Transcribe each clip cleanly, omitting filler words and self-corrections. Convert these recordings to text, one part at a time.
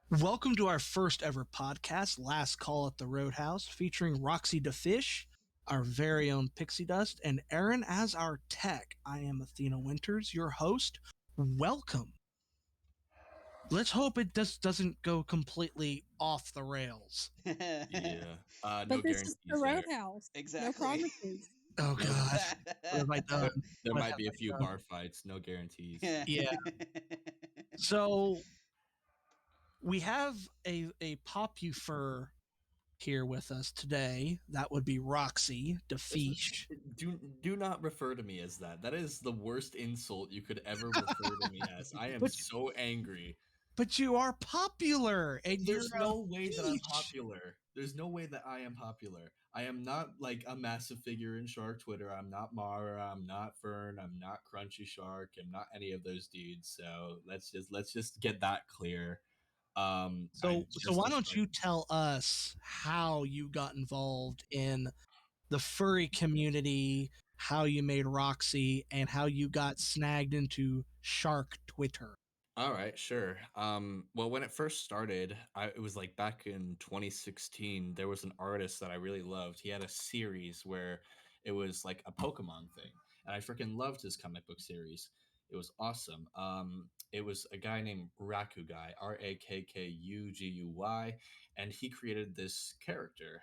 Welcome to our first ever podcast, Last Call at the Roadhouse, featuring Roxxiedafeesh, our very own Pixiedust, and Aaron as our tech. I am Athena Winters, your host. Welcome. Let's hope it doesn't go completely off the rails. Yeah. But No this is the guarantees there. Roadhouse. Exactly. No promises. Oh gosh, what have I done? There What might have be a I few done? bar fights, no guarantees. Yeah. So we have a Popufur here with us today. That would be Roxxiedafeesh. Do not refer to me as that. That is the worst insult you could ever refer to me as. I am so angry. But you are popular, and There's you're no way that I'm fish. popular. There's no way that I am popular. I am not like a massive figure in Shark Twitter. I'm not Mara. I'm not Fern. I'm not Crunchy Shark. I'm not any of those dudes. So let's just get that clear. So why don't you tell us how you got involved in the furry community, how you made Roxy, and how you got snagged into Shark Twitter? All right, sure. Well, when it first started, it was like back in 2016. There was an artist that I really loved. He had a series where it was like a Pokemon thing, and I freaking loved his comic book series. It was awesome. It was a guy named Rakuguy, Rakkuguy, and he created this character.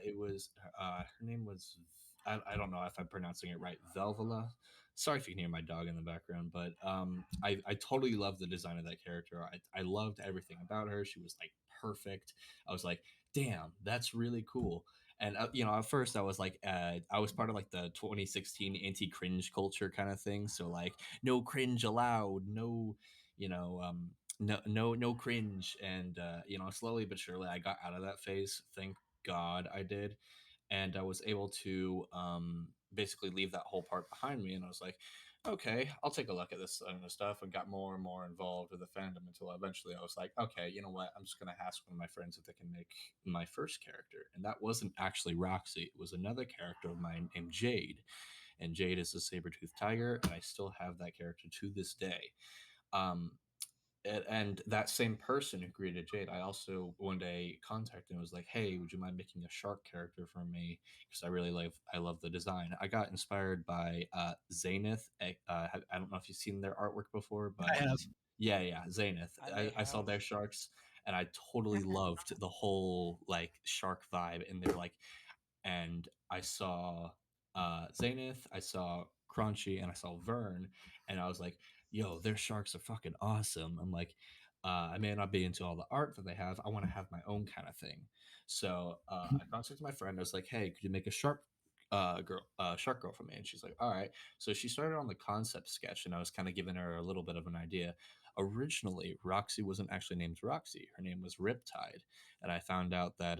It was her name was I don't know if I'm pronouncing it right, Velvala. Sorry if you can hear my dog in the background, but I totally loved the design of that character. I loved everything about her. She was like perfect. I was like, damn, that's really cool. And at first I was like, I was part of like the 2016 anti-cringe culture kind of thing. So like, no cringe allowed, no, no cringe. And slowly but surely I got out of that phase. Thank God I did, and I was able to basically leave that whole part behind me. And I was like, okay, I'll take a look at this kind of stuff, and got more and more involved with the fandom until eventually I was like, okay, you know what? I'm just going to ask one of my friends if they can make my first character. And that wasn't actually Roxy. It was another character of mine named Jade. And Jade is a saber-toothed tiger, and I still have that character to this day. And that same person who created Jade, I also one day contacted and was like, hey, would you mind making a shark character for me? Because I love the design. I got inspired by Zenith. I don't know if you've seen their artwork before, but I have. yeah, Zenith. I saw their sharks, and I totally loved the whole like shark vibe. And they're like, and I saw Zenith, I saw Crunchy, and I saw Vern, and I was like, yo, their sharks are fucking awesome. I'm like, I may not be into all the art that they have. I want to have my own kind of thing. So I contacted my friend. I was like, hey, could you make a shark girl for me? And she's like, all right. So she started on the concept sketch, and I was kind of giving her a little bit of an idea. Originally, Roxy wasn't actually named Roxy. Her name was Riptide, and I found out that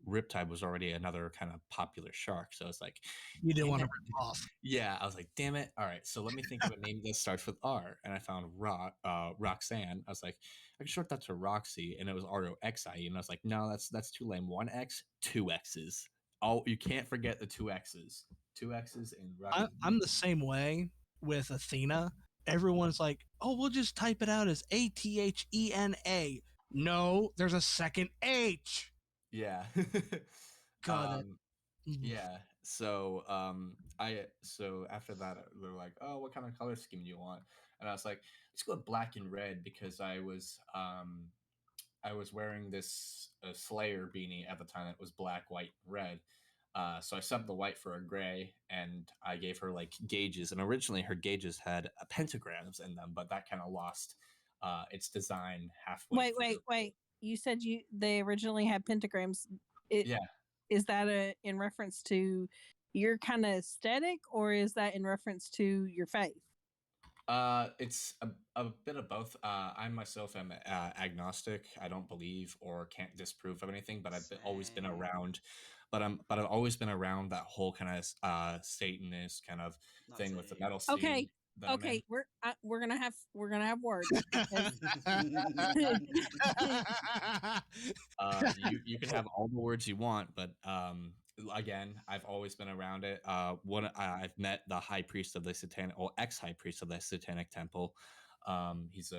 Riptide was already another kind of popular shark. So I was like, You didn't want to rip off. yeah, I was like, damn it. All right, so let me think of a name that starts with R. And I found Roxanne. I was like, I can short that to Roxy, and it was ROXIE. And I was like, no, that's too lame. One X, two X's. Oh, you can't forget the two X's. Two X's in Roxy. I'm the same way with Athena. Everyone's like, oh, we'll just type it out as ATHENA. No, there's a second H. Yeah. God, Yeah. So so after that they're like, oh, what kind of color scheme do you want? And I was like, let's go with black and red, because I was wearing this Slayer beanie at the time that was black, white, and red. So I subbed the white for a gray, and I gave her like gauges. And originally her gauges had pentagrams in them, but that kind of lost its design halfway. Wait. You said they originally had pentagrams. Yeah. Is that in reference to your kind of aesthetic, or is that in reference to your faith? It's a bit of both. I myself am agnostic. I don't believe or can't disprove of anything, but always been around. But I've always been around that whole kind of Satanist kind of thing with the metal scene. Okay, we're gonna have words. You can have all the words you want, but again, I've always been around it. I've met the high priest of the satanic, or ex high priest of the satanic temple. He's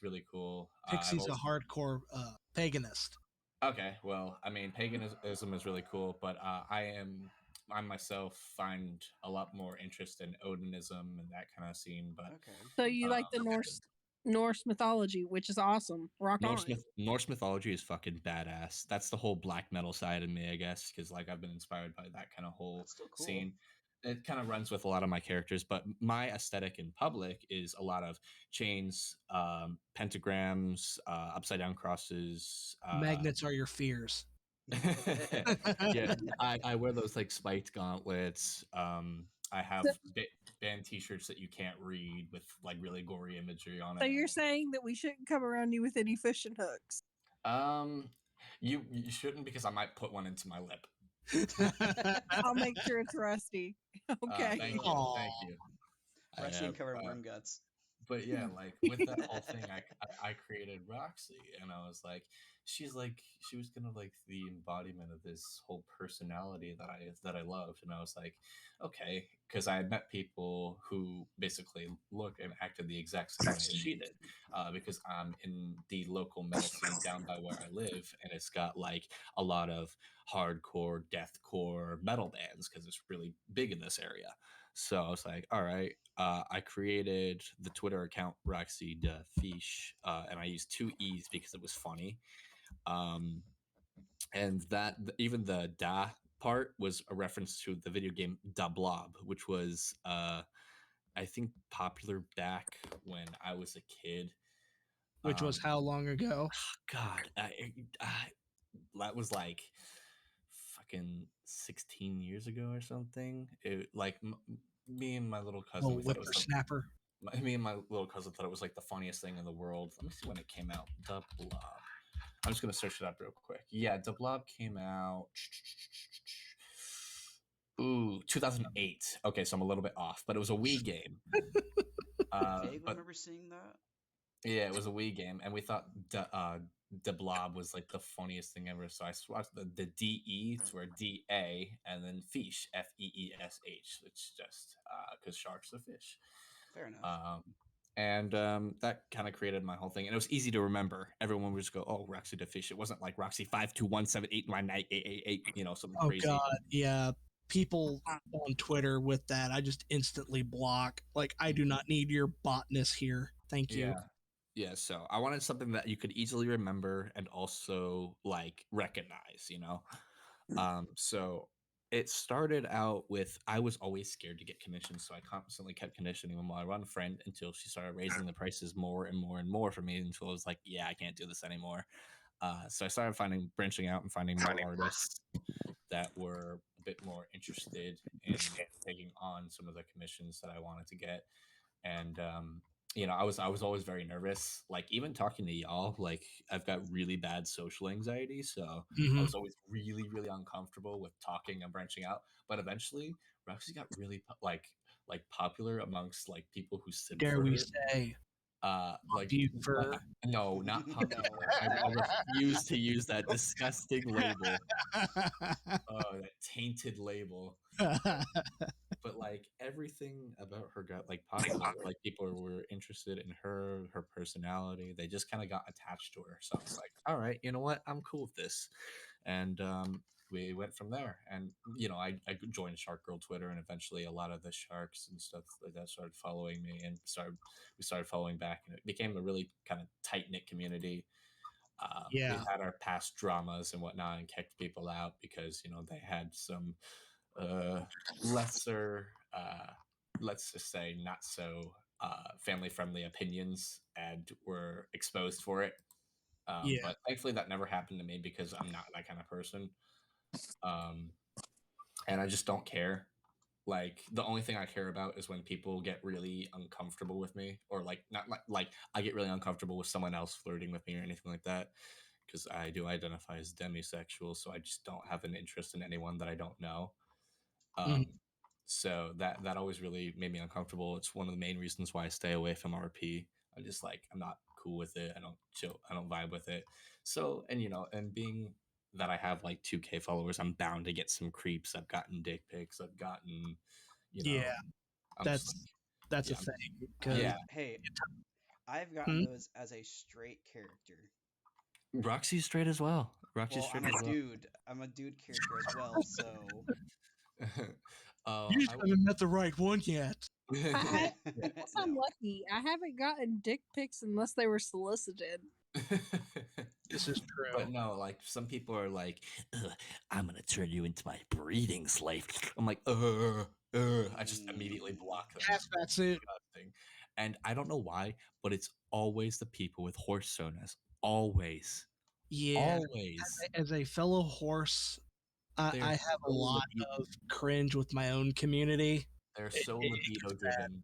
really cool. I've Pixie's a always hardcore paganist. Okay, well, I mean, paganism is really cool, but I myself find a lot more interest in Odinism and that kind of scene. But Okay. So you uh, like the Norse mythology, which is awesome. Rock on. Norse mythology is fucking badass. That's the whole black metal side of me, I guess, because like I've been inspired by that kind of whole That's still cool. scene. It kind of runs with a lot of my characters, but my aesthetic in public is a lot of chains, pentagrams, upside down crosses. Magnets are your fears. Yeah, I wear those like spiked gauntlets. I have So, band T-shirts that you can't read with like really gory imagery on so it. you're saying that we shouldn't come around you with any fishing hooks? You shouldn't, because I might put one into my lip. I'll make sure it's rusty. Okay. Thank you, Aw. thank you. Rusty and covered worm guts. But yeah, like with that whole thing, I created Roxy, and I was like, she was kind of like the embodiment of this whole personality that I loved, and I was like, okay, because I had met people who basically look and acted the exact same way as she did, because I'm in the local metal scene down by where I live, and it's got like a lot of hardcore, deathcore metal bands because it's really big in this area. So I was like, all right. I created the Twitter account Roxxiedafeesh, and I used two E's because it was funny. Um, and even the da part was a reference to the video game Da Blob, which was, I think, popular back when I was a kid. Which was how long ago? God, that was like fucking 16 years ago or something. Me and my little cousin, Oh, we thought it was whippersnapper. me and my little cousin thought it was like the funniest thing in the world. Let me see when it came out. The Blob. I'm just gonna search it up real quick. Yeah, The Blob came out. Ooh, 2008. Okay, so I'm a little bit off, but it was a Wii game. I vaguely But remember seeing that. yeah, it was a Wii game, and we thought the Blob was like the funniest thing ever. So I swapped the DE to our DA, and then Feesh, FEESH. It's just because sharks are fish. Fair enough. That kind of created my whole thing, and it was easy to remember. Everyone would just go, "Oh, Roxxiedafeesh." It wasn't like Roxy 521789988, something Oh crazy. God, yeah. People on Twitter with that, I just instantly block. Like, I do not need your botness here. Thank you. Yeah. So I wanted something that you could easily remember and also like recognize. So it started out with, I was always scared to get commissions, so I constantly kept commissioning my one friend until she started raising the prices more and more and more for me, until I was like, yeah, I can't do this anymore. So I started branching out and finding more artists that were a bit more interested in taking on some of the commissions that I wanted to get. And I was always very nervous, like even talking to y'all. Like, I've got really bad social anxiety, so I was always really, really uncomfortable with talking and branching out. But eventually Roxy got really like popular amongst like people who sit Dare for we her. say Like, Popufur? no, not Popufur. I refuse to use that disgusting label. Oh, that tainted label. But like everything about her got like popular. Like, people were interested in her personality. They just kind of got attached to her. So I was like, all right, you know what? I'm cool with this. And we went from there. And I joined Shark Girl Twitter, and eventually a lot of the sharks and stuff like that started following me, and we started following back, and it became a really kind of tight knit community. We had our past dramas and whatnot, and kicked people out because they had some lesser, let's just say, not so family friendly opinions, and were exposed for it. But thankfully that never happened to me, because I'm not that kind of person. And I just don't care. Like, the only thing I care about is when people get really uncomfortable with me, or like, not like I get really uncomfortable with someone else flirting with me or anything like that, because I do identify as demisexual, so I just don't have an interest in anyone that I don't know. So that always really made me uncomfortable. It's one of the main reasons why I stay away from RP. I'm not cool with it. I don't vibe with it. So, and being that I have like 2K followers, I'm bound to get some creeps. I've gotten dick pics. I've gotten, I'm that's just a thing. Hey, I've gotten those as a straight character. Roxy's straight as well. Roxy's Well, straight I'm a as well. dude. I'm a dude character as well, so. You just haven't met the right one yet. I No. guess I'm lucky. I haven't gotten dick pics unless they were solicited. This is true. But no, like some people are like, I'm gonna turn you into my breeding slave. I'm like, I just immediately block them. Yes, that's it. And I don't know why, but it's always the people with horse sonas. Always. Yeah. Always. As a fellow horse, I have a lot of cringe with my own community. They're so libido driven.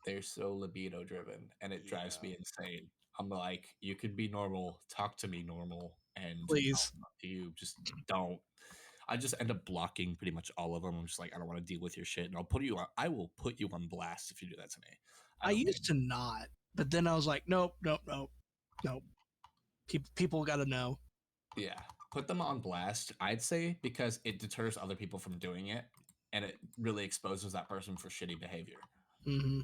They're so libido driven, and it drives me insane. I'm like, you could be normal, talk to me normal, and please, I'll talk to you. Just don't. I just end up blocking pretty much all of them. I'm just like, I don't want to deal with your shit, and I will put you on blast if you do that to me. I used to not, but then I was like, nope. People got to know. Yeah, put them on blast. I'd say because it deters other people from doing it, and it really exposes that person for shitty behavior. Mm-hmm.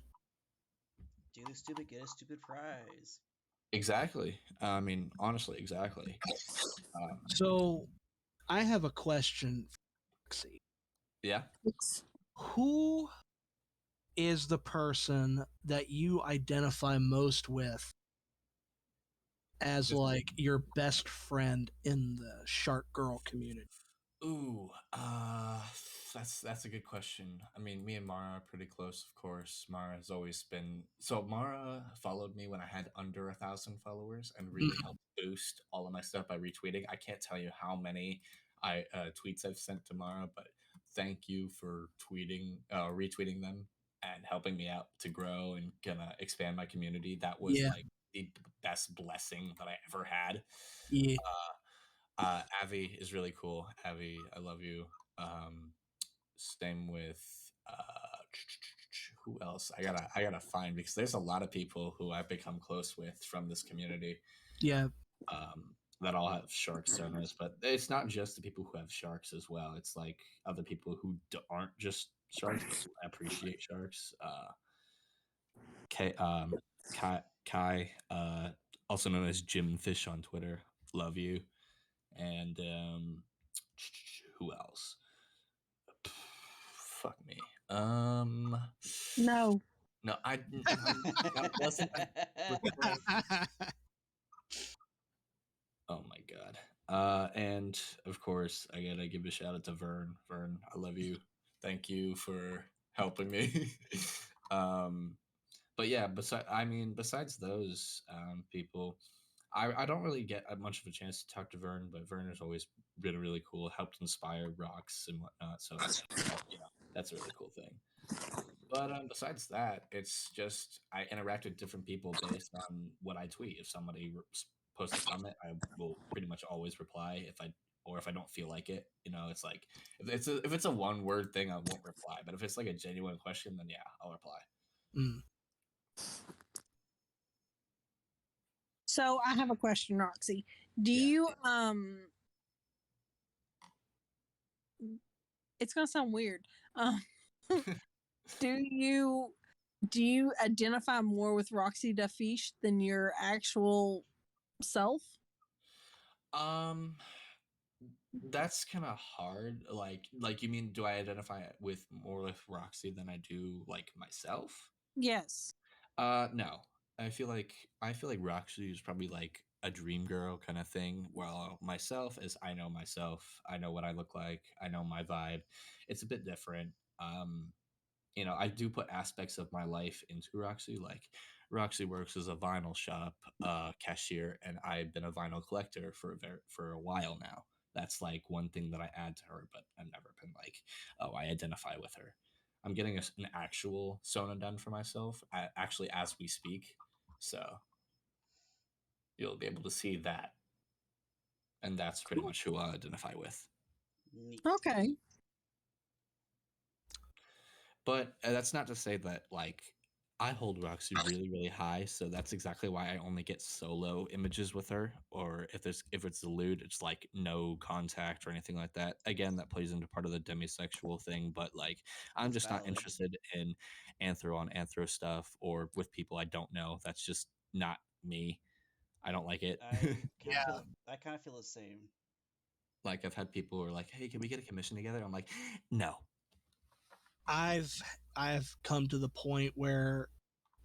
Do the stupid, get a stupid prize. Exactly. I mean, honestly, exactly. So, I have a question. Yeah. Who is the person that you identify most with as like your best friend in the Shark Girl community? Ooh, that's a good question. I mean, me and Mara are pretty close, of course. Mara has always been Mara followed me when I had under 1,000 followers and really helped boost all of my stuff by retweeting. I can't tell you how many tweets I've sent to Mara, but thank you for retweeting them and helping me out to grow and gonna expand my community. That was like the best blessing that I ever had. Yeah. Avi is really cool. Avi, I love you. Same with who else? I gotta find, because there's a lot of people who I've become close with from this community. Yeah. That all have shark sonas, but it's not just the people who have sharks as well. It's like other people who aren't just sharks but who appreciate sharks. Kai, also known as Jim Fish on Twitter. Love you. And who else? Fuck me. No, that wasn't. Oh my god. And of course, I gotta give a shout out to Vern. Vern, I love you. Thank you for helping me. But yeah, besides those people, I don't really get much of a chance to talk to Vern, but Vern has always been really cool, helped inspire rocks and whatnot. So that's a really cool thing. But besides that, it's just I interact with different people based on what I tweet. If somebody posts a comment, I will pretty much always reply. If I don't feel like it, it's like if it's a one word thing, I won't reply. But if it's like a genuine question, then yeah, I'll reply. So I have a question, Roxy. Do you it's gonna sound weird. Do you identify more with Roxxiedafeesh than your actual self? That's kind of hard. Like you mean, do I identify with more with Roxy than I do like myself? Yes. No. I feel like Roxy is probably like a dream girl kind of thing. While myself is I know myself. I know what I look like. I know my vibe. It's a bit different. I do put aspects of my life into Roxy. Like Roxy works as a vinyl shop cashier, and I've been a vinyl collector for a while now. That's like one thing that I add to her, but I've never been like, oh, I identify with her. I'm getting an actual Sona done for myself, actually, as we speak. So you'll be able to see that. And that's pretty much who I identify with. Okay. But that's not to say that, like, I hold Roxy really, really high, so that's exactly why I only get solo images with her. Or if it's a lewd, it's like no contact or anything like that. Again, that plays into part of the demisexual thing, but like I'm That's just not valid. interested in anthro on anthro stuff or with people I don't know. That's just not me. I don't like it. Yeah. I kind of feel the same. Like I've had people who are like, "Hey, can we get a commission together?" I'm like, "No." I've come to the point where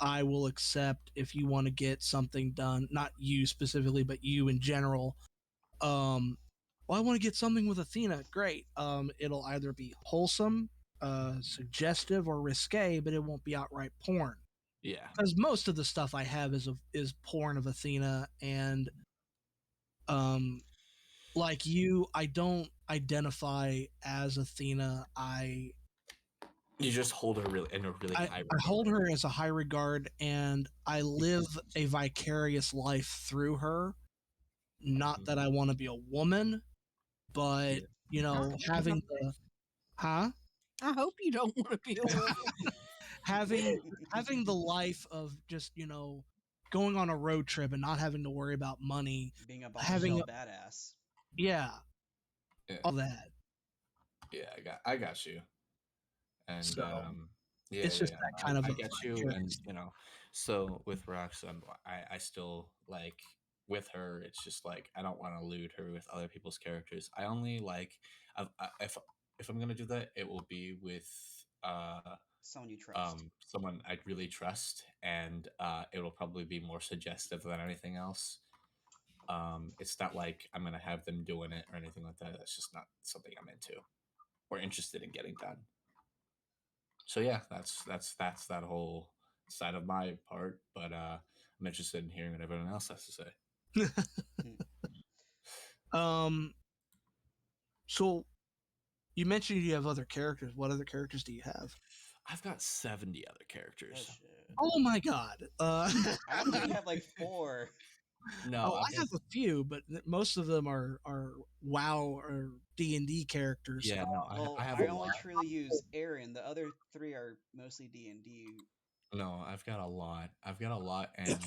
I will accept if you want to get something done, not you specifically, but you in general. Well, I want to get something with Athena. Great. It'll either be wholesome, suggestive, or risque, but it won't be outright porn. Yeah. Because most of the stuff I have is porn of Athena, and like you, I don't identify as Athena. You just hold her really in a really high I hold her as a high regard, and I live a vicarious life through her. Not that I want to be a woman, but you know, having the I hope you don't want to be a woman. having the life of just going on a road trip and not having to worry about money, Being a bomb having shell badass. yeah, Yeah. all that. Yeah, I got you. And So yeah, it's just that kind of I a get you. And so with Rox, I still like with her. It's just like I don't want to lewd her with other people's characters. I only like if I'm gonna do that, it will be with Someone you trust. someone I'd really trust, and it'll probably be more suggestive than anything else. It's not like I'm gonna have them doing it or anything like that. That's just not something I'm into or interested in getting done. So yeah, that's that whole side of my part. But I'm interested in hearing what everyone else has to say. So you mentioned you have other characters. What other characters do you have? I've got 70 other Oh characters. shit. Oh my god. I thought you have like 4. No, I have a few, but most of them are WoW or D&D characters. Yeah, no, Well, I have I a only lot. truly use Aaron. The other 3 are mostly D&D. No, I've got a lot. I've got a lot, and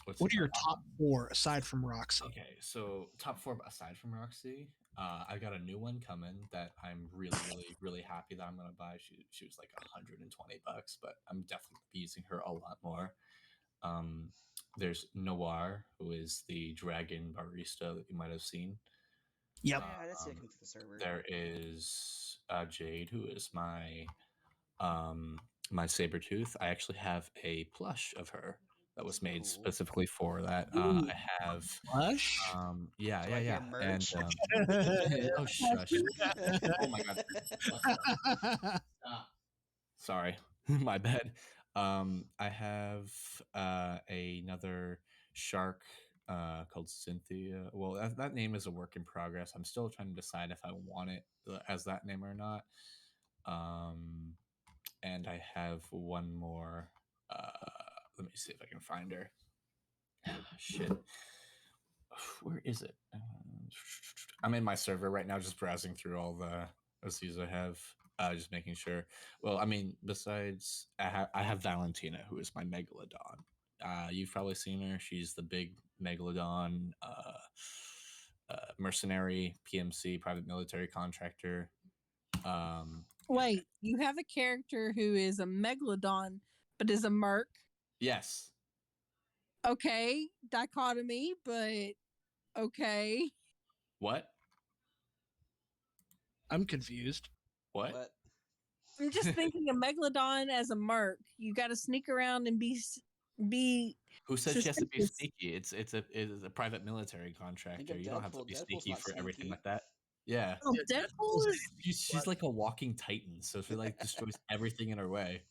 what's What it are your called? top 4 aside from Roxy? Okay, so top 4 aside from Roxy, I got a new one coming that I'm really, really, really happy that I'm gonna buy. She was like $120, but I'm definitely be using her a lot more. Um, there's Noir, who is the dragon barista that you might have seen. Yep. Yeah, that's it. Come to the server. There is Jade, who is my saber tooth. I actually have a plush of her that was made Cool. specifically for that. Ooh, I have plush. yeah, Do yeah, I yeah. get merch? Oh shush. Oh my god. Stop. Sorry. My bad. I have another shark called Cynthia. Well, that name is a work in progress. I'm still trying to decide if I want it as that name or not. And I have one more. Let me see if I can find her. Shit. Where is it? I'm in my server right now, just browsing through all the OCs I have, just making sure. Well, I mean, besides, I have Valentina, who is my megalodon. You've probably seen her. She's the big megalodon mercenary, PMC, private military contractor. Wait, you have a character who is a megalodon, but is a merc. Yes. Okay, dichotomy, but okay. What? I'm confused. What? I'm just thinking a megalodon as a merc. You got to sneak around and be. Who says she has to be suspicious. sneaky? It's a private military contractor. of You don't have to Deadpool. be Deadpool's sneaky not for everything sneaky. like that. Yeah. Oh, Deadpool is. She's like a walking titan, so she like destroys everything in her way.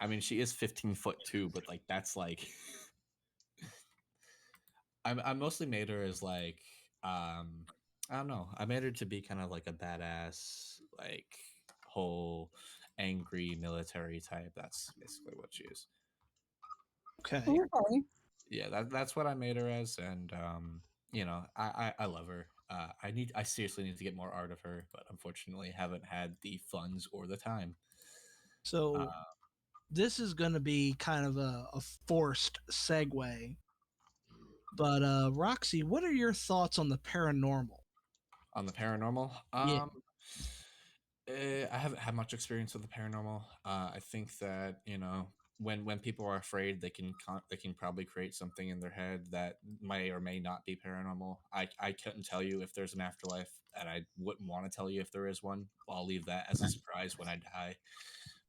I mean, she is 15 foot too, but like that's like I mostly made her as like I don't know. I made her to be kind of like a badass, like whole angry military type. That's basically what she is. Okay. Okay. Yeah, that's what I made her as, and I love her. I seriously need to get more art of her, but unfortunately haven't had the funds or the time. So this is going to be kind of a forced segue. But Roxy, what are your thoughts on the paranormal? On the paranormal, Yeah. I haven't had much experience with the paranormal. I think that when people are afraid, they can probably create something in their head that may or may not be paranormal. I couldn't tell you if there's an afterlife, and I wouldn't want to tell you if there is one. I'll leave that as a surprise when I die.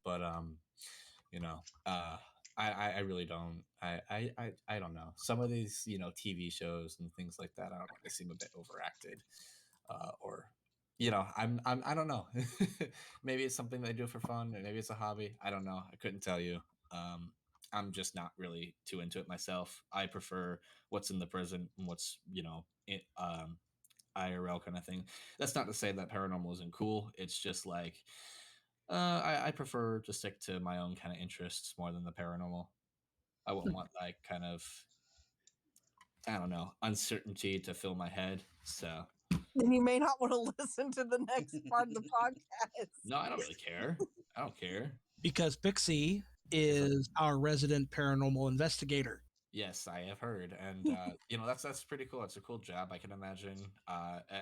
But you know, uh, I really don't. I don't know. Some of these TV shows and things like that, I don't know. They seem a bit overacted, or I don't know. Maybe it's something they do for fun, or maybe it's a hobby. I don't know. I couldn't tell you. Um, I'm just not really too into it myself. I prefer what's in the present and what's IRL kind of thing. That's not to say that paranormal isn't cool. It's just like I prefer to stick to my own kind of interests more than the paranormal. I wouldn't want like kind of, I don't know, uncertainty to fill my head. So Then you may not want to listen to the next part of the podcast. no, I don't really care. I don't care. Because Pixie is our resident paranormal investigator. Yes, I have heard, and that's pretty cool. It's a cool job. I can imagine,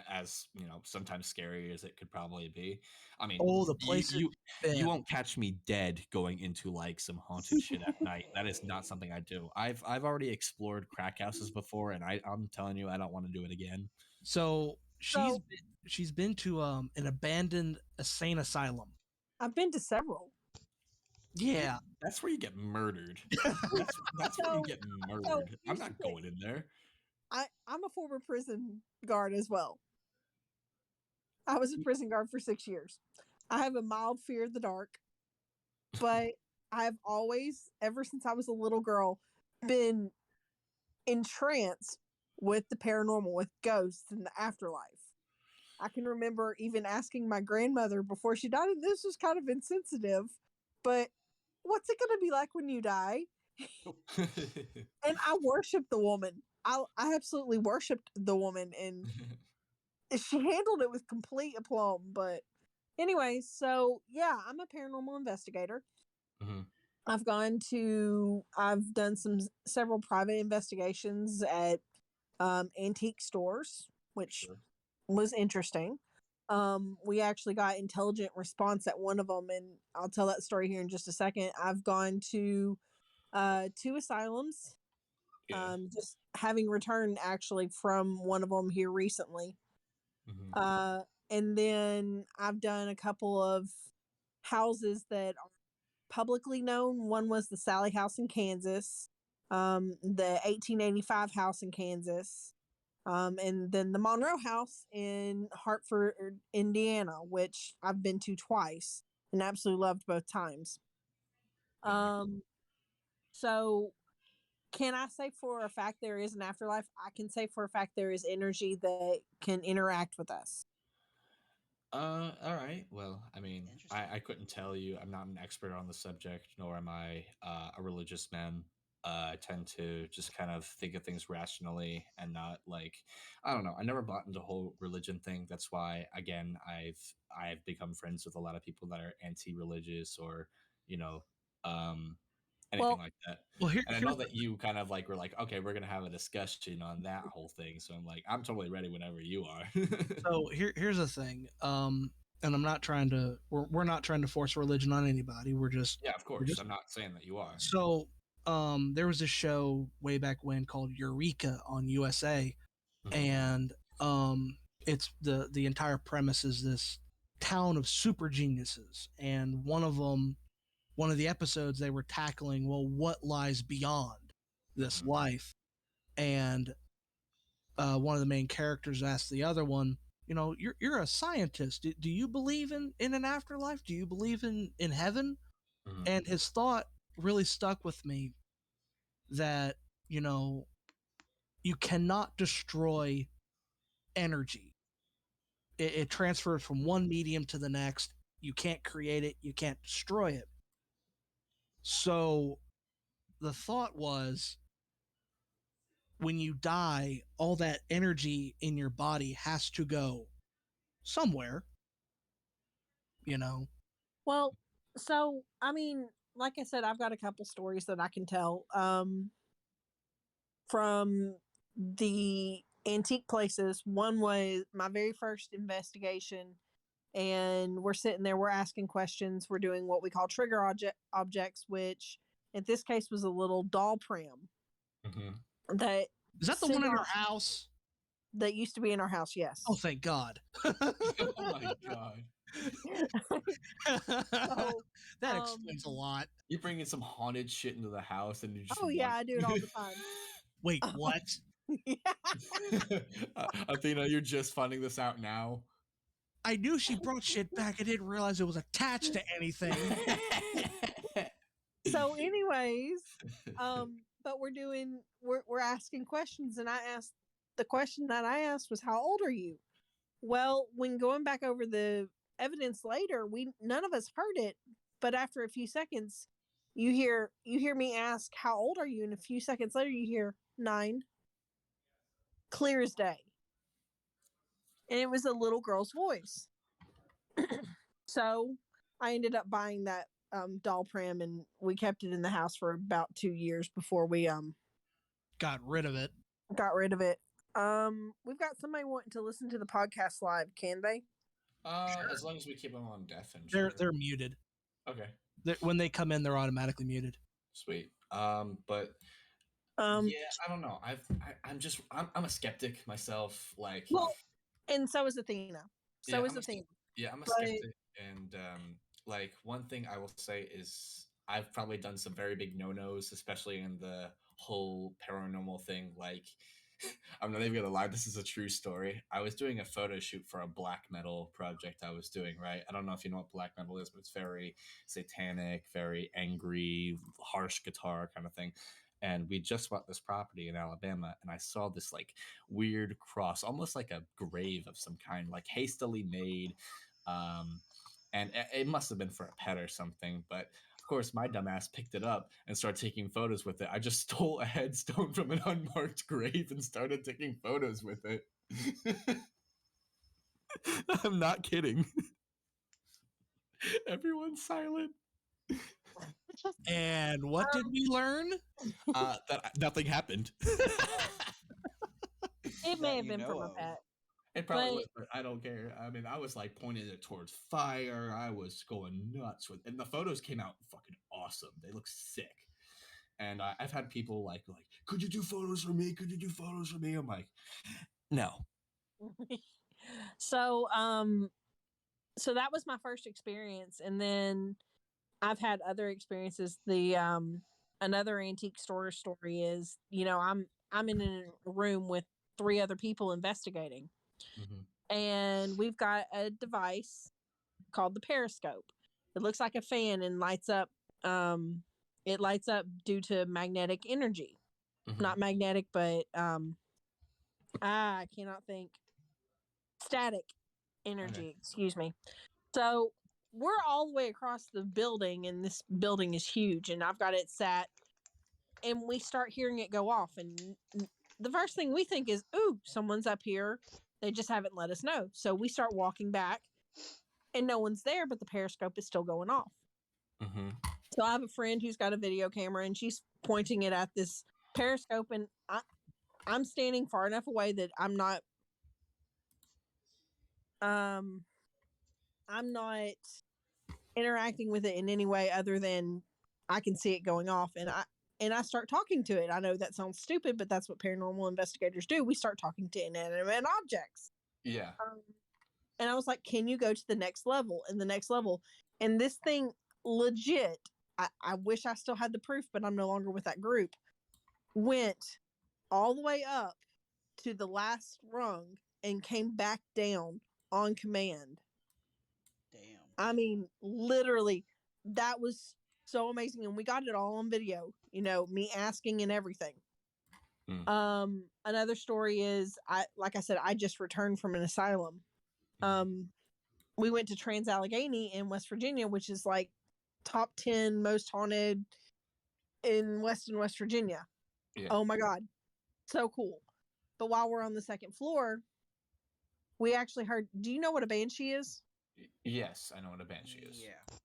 as sometimes scary as it could probably be. I mean, Oh, the place you won't catch me dead going into like some haunted shit at night. That is not something I do. I've already explored crack houses before, and I'm telling you, I don't want to do it again. So she's been to an abandoned insane asylum. I've been to several. Yeah, that's where you get murdered. That's where you get murdered. I'm not going in there. I'm a former prison guard as well. I was a prison guard for 6 years. I have a mild fear of the dark, but I've always, ever since I was a little girl, been entranced with the paranormal, with ghosts and the afterlife. I can remember even asking my grandmother before she died, and this was kind of insensitive, but what's it going to be like when you die? And I worshiped the woman. I absolutely worshipped the woman, and she handled it with complete aplomb. But anyway, so yeah, I'm a paranormal investigator. Mm-hmm. I've done several private investigations at antique stores, which was interesting. We actually got intelligent response at one of them, and I'll tell that story here in just a second. I've gone to 2 asylums, just having returned actually from one of them here recently. Mm-hmm. And then I've done a couple of houses that are publicly known. One was the Sally House in Kansas, the 1885 house in Kansas, and then the Monroe House in Hartford, Indiana, which I've been to twice and absolutely loved both times. So can I say for a fact there is an afterlife? I can say for a fact there is energy that can interact with us. All right. Well, I mean, I couldn't tell you. I'm not an expert on the subject, nor am I a religious man. I tend to just kind of think of things rationally and not like, I don't know. I never bought into the whole religion thing. That's why, again, I've become friends with a lot of people that are anti-religious or, you know, anything like that. Well, and I know that you kind of like were like, okay, we're gonna have a discussion on that whole thing. So I'm like, I'm totally ready whenever you are. So here's the thing. And I'm not trying to. We're not trying to force religion on anybody. We're just. Yeah, of course. I'm not saying that you are. So, there was a show way back when called Eureka on USA, and it's the entire premise is this town of super geniuses, and one of the episodes they were tackling, well, what lies beyond this life, and one of the main characters asked the other one, you're a scientist. Do you believe in an afterlife? Do you believe in heaven? And his thought really stuck with me that, you cannot destroy energy. It transfers from one medium to the next. You can't create it. You can't destroy it. So the thought was, when you die, all that energy in your body has to go somewhere, Well, so, I mean, like I said, I've got a couple stories that I can tell. From the antique places. One was my very first investigation, and we're sitting there, we're asking questions, we're doing what we call trigger objects, which in this case was a little doll pram that Is that the one in our house? That used to be in our house, yes. Oh, thank God. Oh my God. So, that explains a lot. You're bringing some haunted shit into the house and you just yeah, I do it all the time. Wait, what? Athena, you're just finding this out now. I knew she brought shit back. I didn't realize it was attached to anything. So anyways, but we're asking questions, and the question that I asked was, how old are you? Well, when going back over the evidence later, none of us heard it, but after a few seconds, you hear me ask, how old are you? And a few seconds later, you hear 9. Clear as day. And it was a little girl's voice. So I ended up buying that doll pram, and we kept it in the house for about 2 years before we got rid of it. We've got somebody wanting to listen to the podcast live. Can they? As long as we keep them on deaf and sure. They're muted. Okay. When they come in, they're automatically muted. Sweet. But yeah, I don't know. I'm a skeptic myself. Like, well, and so is Athena. Athena. Yeah, I'm a skeptic, and like one thing I will say is I've probably done some very big no-nos, especially in the whole paranormal thing. Like, I'm not even gonna lie, this is a true story. I was doing a photo shoot for a black metal project I was doing, right? I don't know if you know what black metal is, but it's very satanic, very angry, harsh guitar kind of thing. And we just bought this property in Alabama, and I saw this like weird cross, almost like a grave of some kind, like hastily made. And it must have been for a pet or something, but of course my dumbass picked it up and started taking photos with it. I just stole a headstone from an unmarked grave and started taking photos with it. I'm not kidding. Everyone's silent. And what did we learn? That nothing happened. It may have been from a pet. It probably was, but I don't care. I mean, I was like pointing it towards fire. I was going nuts with, and the photos came out fucking awesome. They look sick. And I've had people like, could you do photos for me? Could you do photos for me? I'm like, no. So, so that was my first experience, and then I've had other experiences. The another antique store story is, I'm in a room with 3 other people investigating. Mm-hmm. And we've got a device called the periscope. It looks like a fan and lights up. It lights up due to magnetic energy. Mm-hmm. Not magnetic, but I cannot think. Static energy, okay. Excuse me. So we're all the way across the building, and this building is huge, and I've got it sat, and we start hearing it go off, and the first thing we think is, ooh, someone's up here. They just haven't let us know. So we start walking back, and no one's there, but the periscope is still going off. Mm-hmm. So I have a friend who's got a video camera, and she's pointing it at this periscope, and I'm standing far enough away that I'm not interacting with it in any way other than I can see it going off, and I start talking to it. I know that sounds stupid, but that's what paranormal investigators do. We start talking to inanimate objects. Yeah. And I was like, can you go to the next level and the next level? And this thing legit, I wish I still had the proof, but I'm no longer with that group, went all the way up to the last rung and came back down on command. Damn. I mean, literally, that was so amazing, and we got it all on video, me asking and everything. Another story is, like I said, I just returned from an asylum. We went to Trans-Allegheny in West Virginia, which is like top 10 most haunted in West Virginia. Yeah. Oh my God, so cool. But while we're on the second floor, we actually heard, do you know what a banshee is? Yes, I know what a banshee is. Yeah.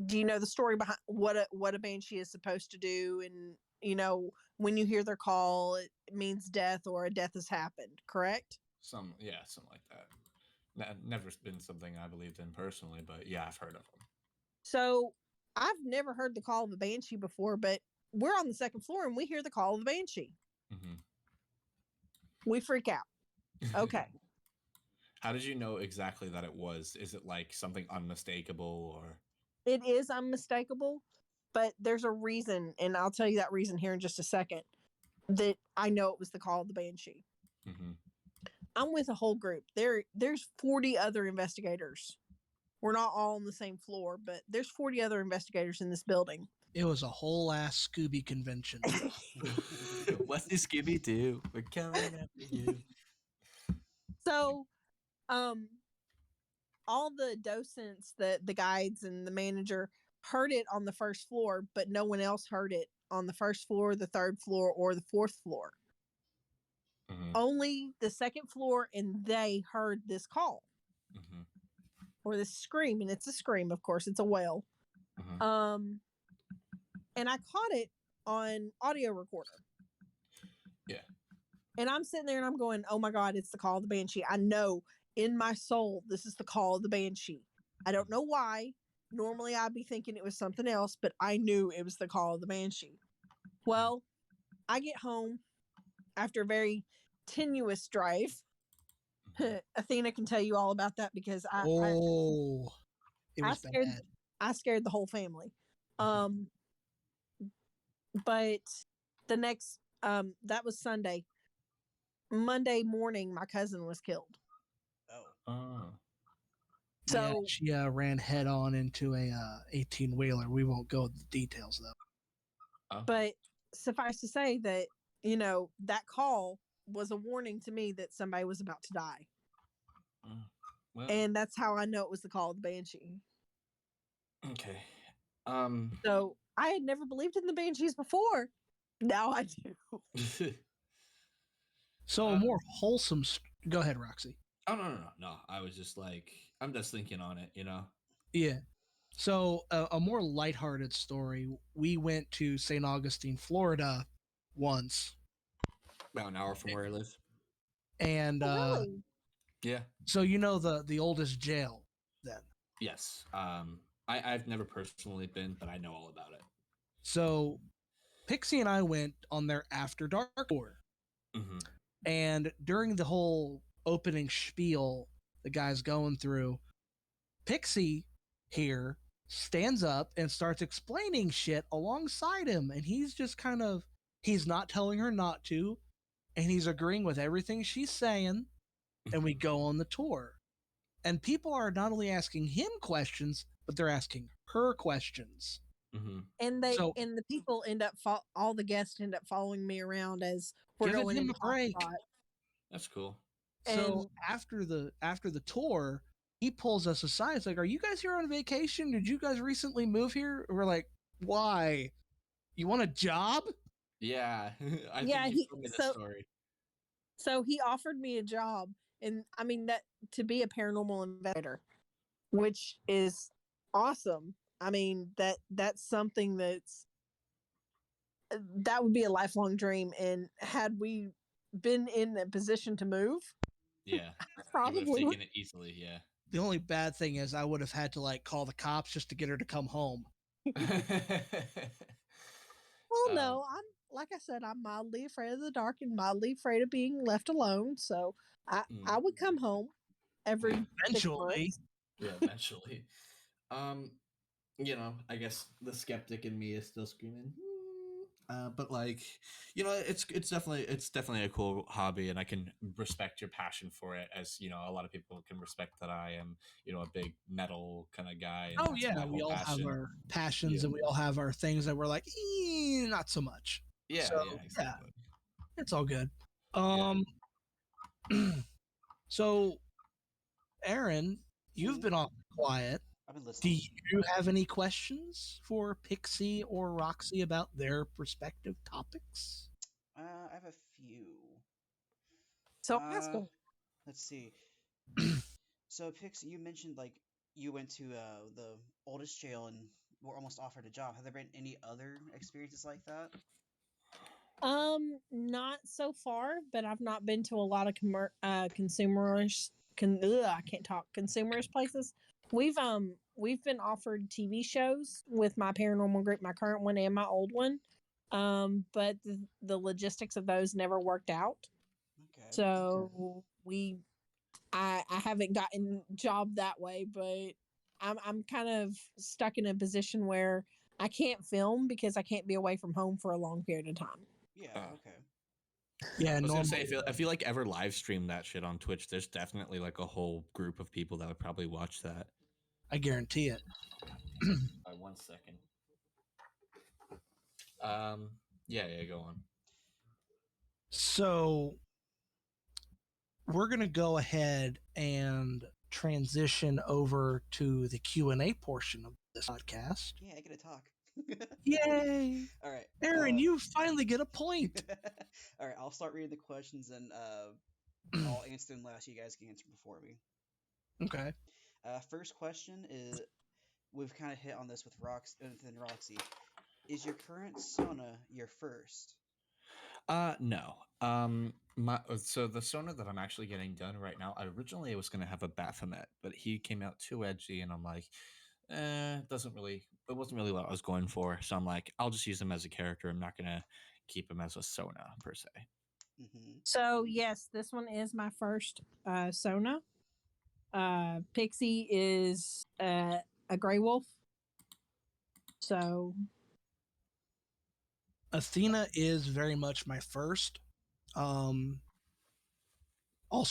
Do you know the story behind what a banshee is supposed to do? And when you hear their call, it means death or a death has happened. Correct? Something like that. Never been something I believed in personally, but yeah, I've heard of them. So I've never heard the call of a banshee before, but we're on the second floor and we hear the call of the banshee. Mm-hmm. We freak out. Okay. How did you know exactly that it was? Is it like something unmistakable or? It is unmistakable, but there's a reason, and I'll tell you that reason here in just a second, that I know it was the call of the banshee. Mm-hmm. I'm with a whole group. There's 40 other investigators. We're not all on the same floor, but there's 40 other investigators in this building. It was a whole ass Scooby convention. What's the Scooby Doo? We're coming after you. So, all the docents, the guides, and the manager heard it on the first floor, but no one else heard it on the first floor, the third floor, or the fourth floor. Mm-hmm. Only the second floor and they heard this call. Mm-hmm. Or this scream, and it's a scream, of course, it's a wail. Mm-hmm. And I caught it on audio recorder. Yeah. And I'm sitting there and I'm going, oh my God, it's the call of the banshee. I know in my soul this is the call of the banshee. I don't know why. Normally I'd be thinking it was something else, but I knew it was the call of the banshee. Well, I get home after a very tenuous drive. Athena can tell you all about that because it was bad. I scared the whole family. But the next that was Sunday. Monday morning my cousin was killed. Oh. So yeah, she ran head on into a 18-wheeler. We won't go into the details though. But suffice to say that that call was a warning to me that somebody was about to die. Well, and that's how I know it was the call of the banshee. Okay. So I had never believed in the banshees before. Now I do. So a more wholesome. Go ahead, Roxy. Oh no! I was just like, I'm just thinking on it, Yeah. So a more lighthearted story. We went to St. Augustine, Florida, once. About an hour from where I live. And really? Yeah. So the oldest jail then. Yes. I've never personally been, but I know all about it. So Pixie and I went on their after dark tour. Mm-hmm. And during the whole opening spiel the guy's going through, Pixie here stands up and starts explaining shit alongside him. And he's just he's not telling her not to. And he's agreeing with everything she's saying. And we go on the tour. And people are not only asking him questions, but they're asking her questions. Mm-hmm. And the people end up all the guests end up following me around as we're giving going him in a break. That's cool. So after the tour, he pulls us aside. It's like, "Are you guys here on vacation? Did you guys recently move here?" We're like, "Why? You want a job?" Yeah, I think you told me the story. So he offered me a job, and I mean that to be a paranormal investigator, which is awesome. I mean that's something that would be a lifelong dream. And had we been in a position to move, yeah, probably you would have taken it easily. Yeah. The only bad thing is I would have had to call the cops just to get her to come home. Well, no, like I said, I'm mildly afraid of the dark and mildly afraid of being left alone. So I would come home every eventually. Yeah, eventually. I guess the skeptic in me is still screaming. But it's definitely a cool hobby, and I can respect your passion for it. As a lot of people can respect that I am, a big metal kind of guy. Oh yeah, we all have our passions, and we all have our things that we're like, not so much. Yeah, so, exactly. Yeah, it's all good. So, Aaron, you've been awfully quiet. I've been listening. Do you have any questions for Pixie or Roxy about their respective topics? I have a few. So ask them. Let's see. So Pixie, you mentioned you went to the oldest jail in were almost offered a job. Have there been any other experiences like that? Not so far, but I've not been to a lot of consumerist. I can't talk consumerist places. We've been offered TV shows with my paranormal group, my current one and my old one. But the logistics of those never worked out. Okay. So I haven't gotten job that way, but I'm kind of stuck in a position where I can't film because I can't be away from home for a long period of time. Yeah. Okay. Yeah, I was gonna normally. say, if you like ever live stream that shit on Twitch, there's definitely like a whole group of people that would probably watch that. I guarantee it. 1 second. Yeah, go on. So we're going to go ahead and transition over to the Q&A portion of this podcast. Yeah, I get to talk. Yay! All right, Aaron, you finally get a point. All right, I'll start reading the questions and I'll answer them last. You guys can answer before me. Okay. First question is, we've kind of hit on this with Roxy. Is your current Sona your first? No. So the Sona that I'm actually getting done right now, originally I was gonna have a Baphomet, but he came out too edgy, and I'm like, it wasn't really what I was going for. So I'm like, I'll just use him as a character. I'm not gonna keep him as a Sona per se. Mm-hmm. So yes, this one is my first Sona. Pixie is a gray wolf. So Athena is very much my first. Also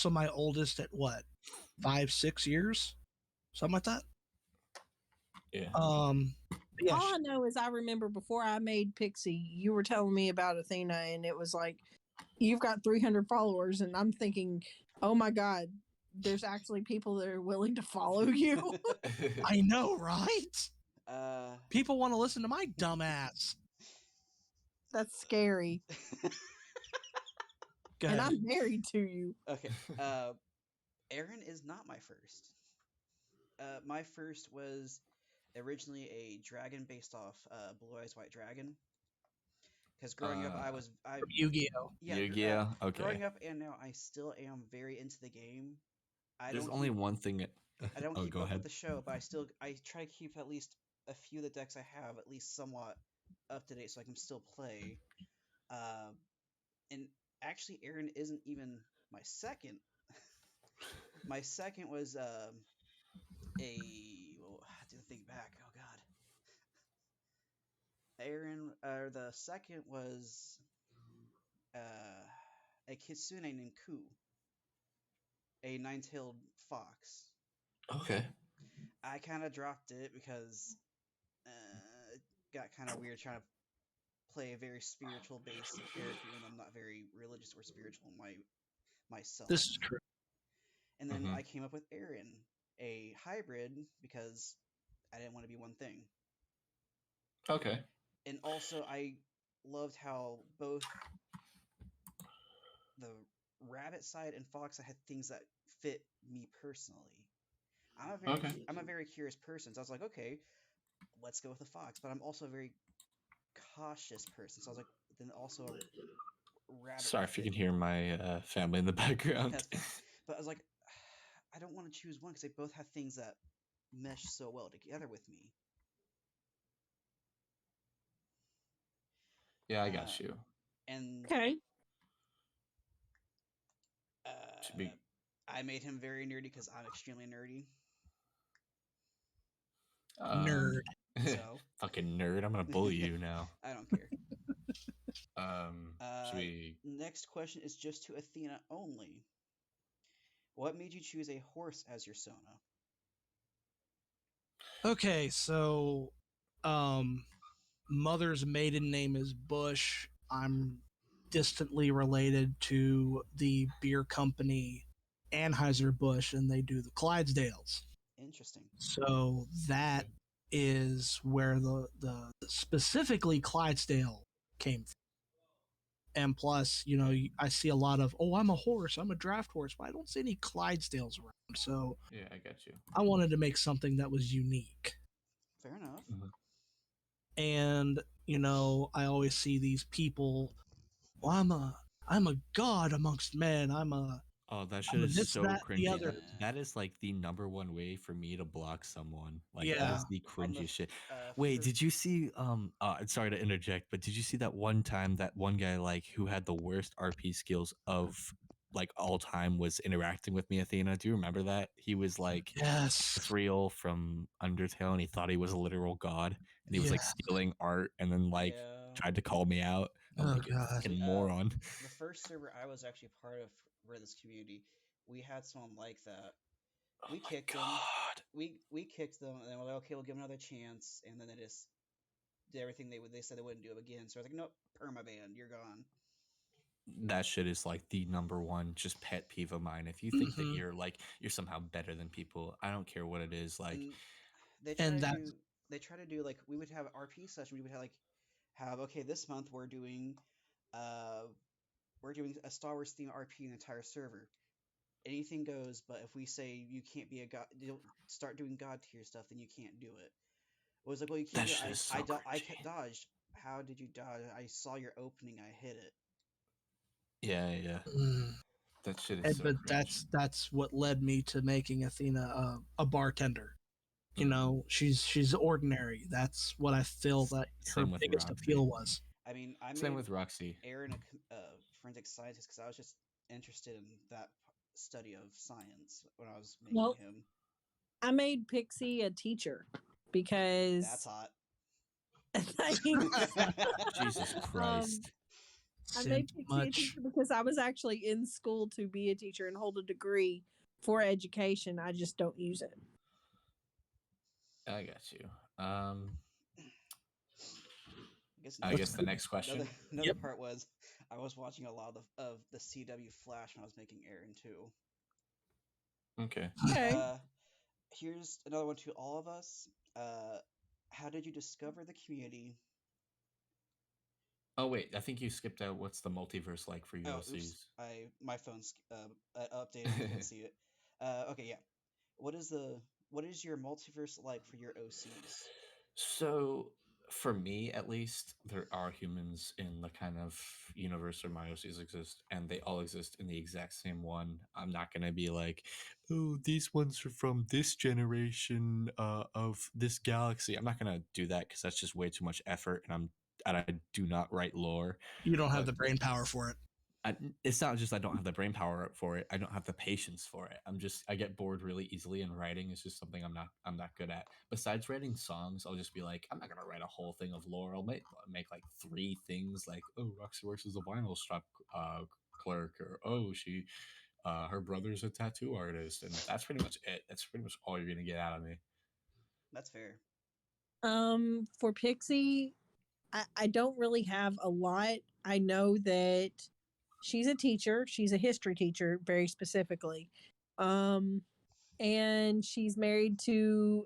my oldest at what, 5-6 years, something like that. Yeah. Yeah. All I know is I remember before I made Pixie, you were telling me about Athena, and it was like, you've got 300 followers, and I'm thinking, oh my God, there's actually people that are willing to follow you. I know, right? People want to listen to my dumbass. That's scary. And I'm married to you. Okay. Aaron is not my first. My first was originally a dragon based off Blue Eyes White Dragon. Because growing up, I Yu-Gi-Oh. Yeah, Yu-Gi-Oh. Okay. Growing up and now, I still am very into the game. There's only one thing. I don't keep go up ahead. with the show, but I try to keep at least a few of the decks I have at least somewhat up to date, so I can still play. And actually, Aaron isn't even my second. My second was well, I have to think back. Oh God, Aaron. The second was a kitsune named Ku, a nine-tailed fox. Okay. I kind of dropped it because it got kind of weird trying to play a very spiritual based character when I'm not very religious or spiritual myself. This is true. And then I came up with Aaron, a hybrid, because I didn't want to be one thing. Okay. And also, I loved how both the rabbit side and fox side had things that fit me personally. I'm a very curious person, so I was like, okay, let's go with the fox. But I'm also a very cautious person, so I was like, then also a rabbit. Sorry if you can hear my family in the background. But I was like, I don't want to choose one because they both have things that mesh so well together with me. Yeah, I got you. And okay. I made him very nerdy because I'm extremely nerdy. Nerd. So fucking nerd. I'm gonna bully you now. I don't care. Should we? Next question is just to Athena only. What made you choose a horse as your Sona? Okay, so mother's maiden name is Bush. I'm distantly related to the beer company Anheuser-Busch, and they do the Clydesdales. Interesting. So that is where the specifically Clydesdale came from. And plus, you know, I see a lot of, I'm a horse, I'm a draft horse, but I don't see any Clydesdales around. So yeah, I got you. I wanted to make something that was unique. Fair enough. And I always see these people. Well, I'm a god amongst men. Oh, that shit I'm a is this, so that, the cringy. other. That is like the number one way for me to block someone. Like that Yeah. is the On the cringiest shit. Wait, did you see sorry to interject, but did you see that one time that one guy like who had the worst RP skills of like all time was interacting with me, Athena? Do you remember that? He was like Yes. Thrill from Undertale and he thought he was a literal god and he was like Yeah. stealing art and then like Yeah. tried to call me out. I'm Oh like, you god. fucking See, moron. the first server I was actually part of for this community, we had someone like that. Oh We my kicked him. god. We kicked them, and then we're like, okay, we'll give him another chance. And then they just did everything they said they wouldn't do it again. So I was like, nope, permaban, you're gone. That shit is like the number one just pet peeve of mine. If you think that you're somehow better than people, I don't care what it is. Like, And they try And to that do they try to do like we would have RP session. We would have okay, this month uh we're doing a Star Wars themed RP in the entire server. Anything goes, but if we say you can't be a god, you don't start doing god tier stuff, then you can't do it. It was like, well, you can't that do it. shit is so I cringy. dodged. How did you dodge? I saw your opening. I hit it. Yeah. mm, That shit is so but cringe. that's what led me to making Athena a bartender. She's ordinary. That's what I feel that her Same with biggest Roxy. appeal was. I mean, I Same made with Roxy. Aaron a forensic scientist because I was just interested in that study of science when I was making Well, him. I made Pixie a teacher That's because hot. Jesus Christ. I Sent made Pixie a much. teacher because I was actually in school to be a teacher and hold a degree for education. I just don't use it. I got you. I I guess the next question. another Yep. part was I was watching a lot of the CW Flash when I was making Aaron too. Okay. Okay. Here's another one to all of us. How did you discover the community? Oh wait, I think you skipped out. What's the multiverse like for you Oh, OCs? oops! My phone's updated. I couldn't see it. Okay, yeah. What is your multiverse like for your OCs? So, for me at least, there are humans in the kind of universe where my OCs exist, and they all exist in the exact same one. I'm not gonna be like, oh, these ones are from this generation of this galaxy. I'm not gonna do that because that's just way too much effort, and I do not write lore. You don't have But the brain power for it. it's not just I don't have the brain power for it. I don't have the patience for it. I get bored really easily, and writing is just something I'm not good at. Besides writing songs, I'll just be like, I'm not gonna write a whole thing of lore. I'll make like 3 things, like, oh, Roxy works as a vinyl shop clerk, or oh, she her brother's a tattoo artist, and that's pretty much it. That's pretty much all you're gonna get out of me. That's fair. For Pixie, I don't really have a lot. I know that she's a teacher. She's a history teacher, very specifically. And she's married to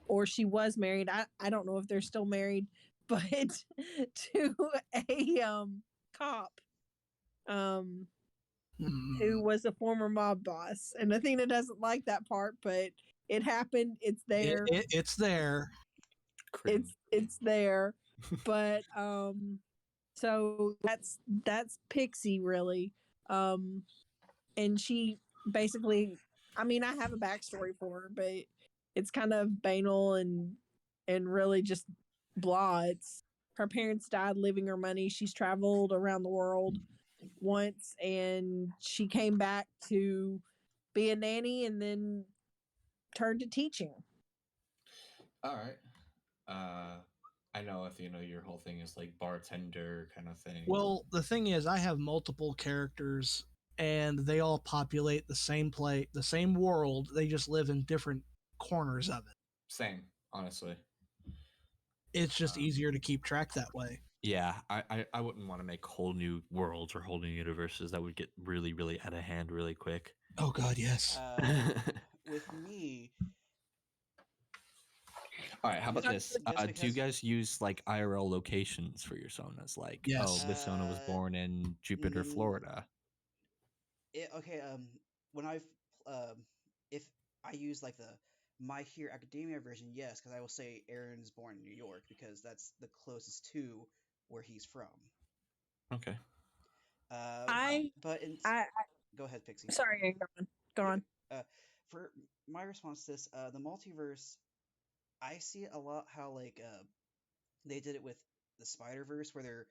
or she was married. I don't know if they're still married, but to a cop who was a former mob boss. And Athena doesn't like that part, but it happened. It's there. It's there. It's there. But so that's Pixie really. And she basically, I mean, I have a backstory for her, but it's kind of banal and really just blah. It's her parents died leaving her money. She's traveled around the world once and she came back to be a nanny and then turned to teaching. All right. I know if your whole thing is like bartender kind of thing. Well, the thing is, I have multiple characters, and they all populate the same world. They just live in different corners of it. Same, honestly. It's just easier to keep track that way. Yeah, I wouldn't want to make whole new worlds or whole new universes. That would get really, really out of hand really quick. Oh God, yes. With me, all right, how about this? just Do you because guys use like IRL locations for your sonas? Like, oh, Yes. this sona was born in Jupiter, Florida. okay, when I've if I use like My Hero Academia version, yes, because I will say Aaron's born in New York because that's the closest to where he's from. Okay. But in I go ahead, Pixie. sorry, go on. For my response to this, the multiverse, I see a lot how like they did it with the Spider-Verse, where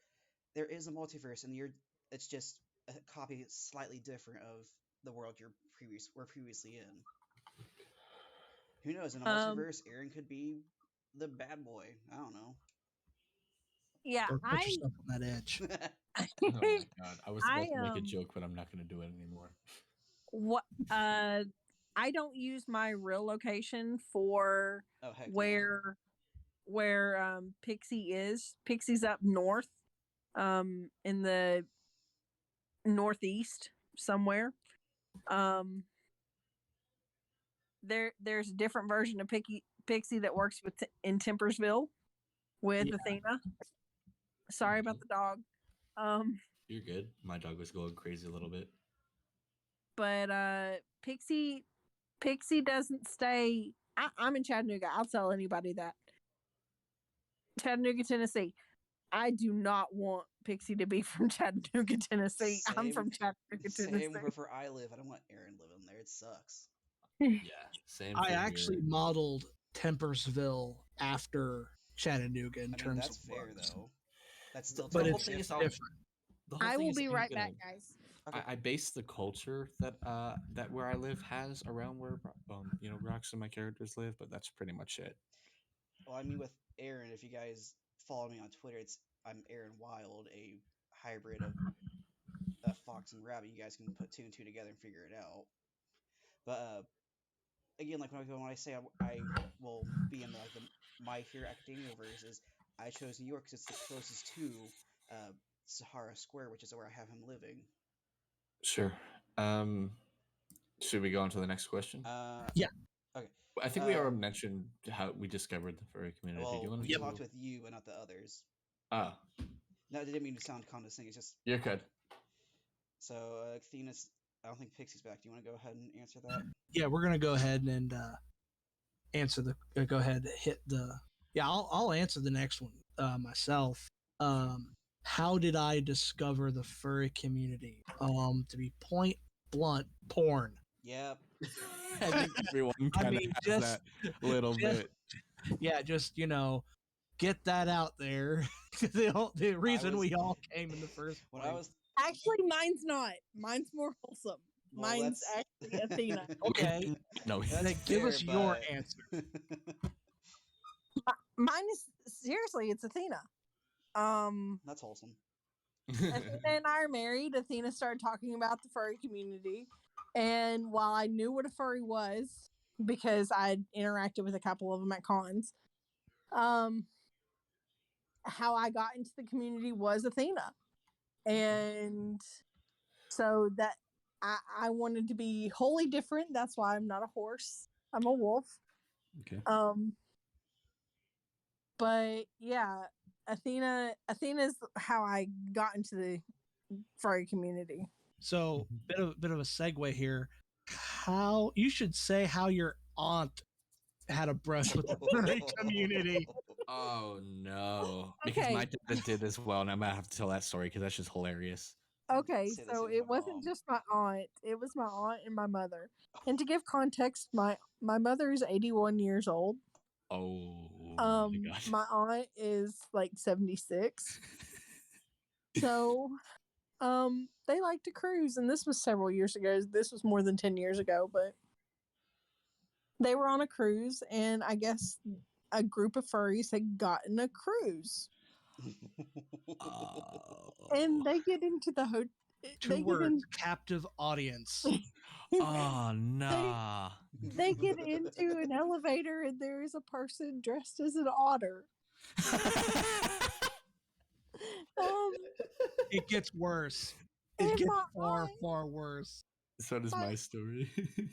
there is a multiverse and it's just a copy slightly different of the world were previously in. Who knows? In a multiverse, Aaron could be the bad boy. I don't know. Yeah, Don't put yourself on that edge. Oh my god! I was about to make a joke, but I'm not going to do it anymore. What? I don't use my real location for where Pixie is. Pixie's up north, in the northeast somewhere. There's a different version of Pixie that works in Tempersville with Athena. Sorry about the dog. You're good. My dog was going crazy a little bit. But Pixie doesn't stay. I'm in Chattanooga. I'll tell anybody that. Chattanooga, Tennessee. I do not want Pixie to be from Chattanooga, Tennessee. I'm from Chattanooga, Tennessee. Same where I live. I don't want Aaron living there. It sucks. Yeah, same. I actually modeled Tempersville after Chattanooga in terms that's of fair looks. though. That's still But totally it's different. I will be right back, guys. Okay. I base the culture that where I live has around where Rox and my characters live, but that's pretty much it. Well, I mean, with Aaron, if you guys follow me on Twitter, I'm Aaron Wild, a hybrid of a fox and rabbit. You guys can put two and two together and figure it out. But again, like when I say I will be in the My Hero Academia verses, I chose New York because it's the closest to Sahara Square, which is where I have him living. Sure. Should we go on to the next question? Yeah. Okay. I think we already mentioned how we discovered the furry community. Well, Do you want we talked with you, but not the others. Ah. No, I didn't mean to sound condescending. It's just you're good. So, Athena's. I don't think Pixie's back. Do you want to go ahead and answer that? Yeah, we're gonna go ahead and answer the. Go ahead, hit the. Yeah, I'll answer the next one myself. How did I discover the furry community? To be point blunt, porn. Yep. I think everyone kind of has that little bit. Yeah, just get that out there. the reason we all came in the first place. Actually, mine's not. Mine's more wholesome. Well, mine's actually Athena. Okay. No, give us your answer. Mine is seriously, it's Athena. That's wholesome. Athena and I are married. Athena started talking about the furry community, and while I knew what a furry was because I'd interacted with a couple of them at cons, how I got into the community was Athena, and so that I wanted to be wholly different. That's why I'm not a horse. I'm a wolf. Okay. But yeah, Athena's how I got into the furry community. So bit of a segue here. How you should say how your aunt had a brush with the furry community. Oh no! Because my dad did as well, and I'm gonna have to tell that story because that's just hilarious. Okay, so it wasn't just my aunt; it was my aunt and my mother. And to give context, my mother is 81 years old. Oh my gosh! My aunt is like 76. So, they like to cruise, and this was several years ago. This was more than 10 years ago, but they were on a cruise, and I guess a group of furries had gotten a cruise. And they get into the hotel. Two words: captive audience. Oh no! They get into an elevator, and there is a person dressed as an otter. It gets worse. It gets far worse. So does my story.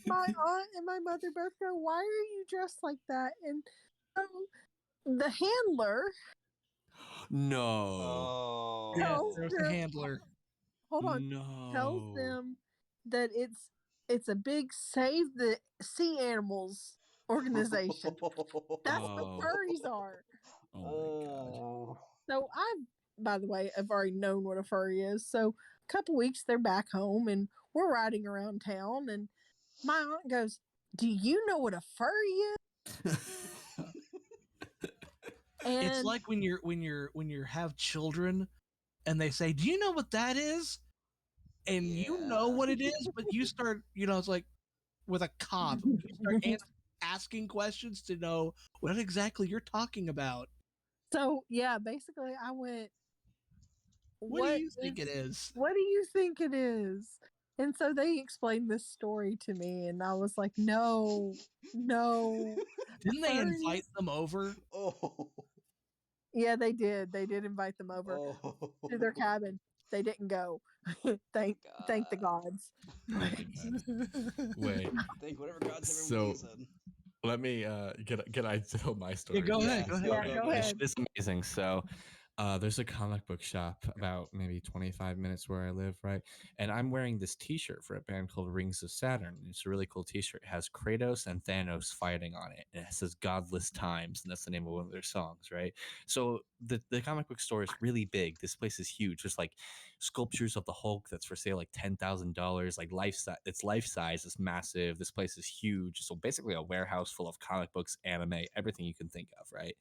My aunt and my mother both go, "Why are you dressed like that?" And the handler. No. Yeah, there's a handler. Hold on. No. Tells them that it's a big save the sea animals organization. That's what furries are. Oh my god. So by the way, I've already known what a furry is. So a couple weeks they're back home and we're riding around town and my aunt goes, "Do you know what a furry is?" And it's like when you have children and they say, "Do you know what that is?" And you know what it is, but you start, it's like with a cop, you start asking questions to know what exactly you're talking about. So yeah, basically I went, What do you think it is? What do you think it is? And so they explained this story to me, and I was like, no. Didn't they invite them over? Oh. Yeah, they did. They did invite them over to their cabin. They didn't go. thank the gods. Oh my god. Wait. Thank whatever gods everyone So believes in. let me can I tell my story? Yeah, go ahead. Yeah, go ahead. It's amazing. So there's a comic book shop about maybe 25 minutes where I live, right? And I'm wearing this t-shirt for a band called Rings of Saturn. It's a really cool t-shirt. It has Kratos and Thanos fighting on it. And it says Godless Times, and that's the name of one of their songs, right? So the comic book store is really big. This place is huge. There's like sculptures of the Hulk that's for sale like $10,000, like life size. It's life size. It's massive. This place is huge. So basically a warehouse full of comic books, anime, everything you can think of, right?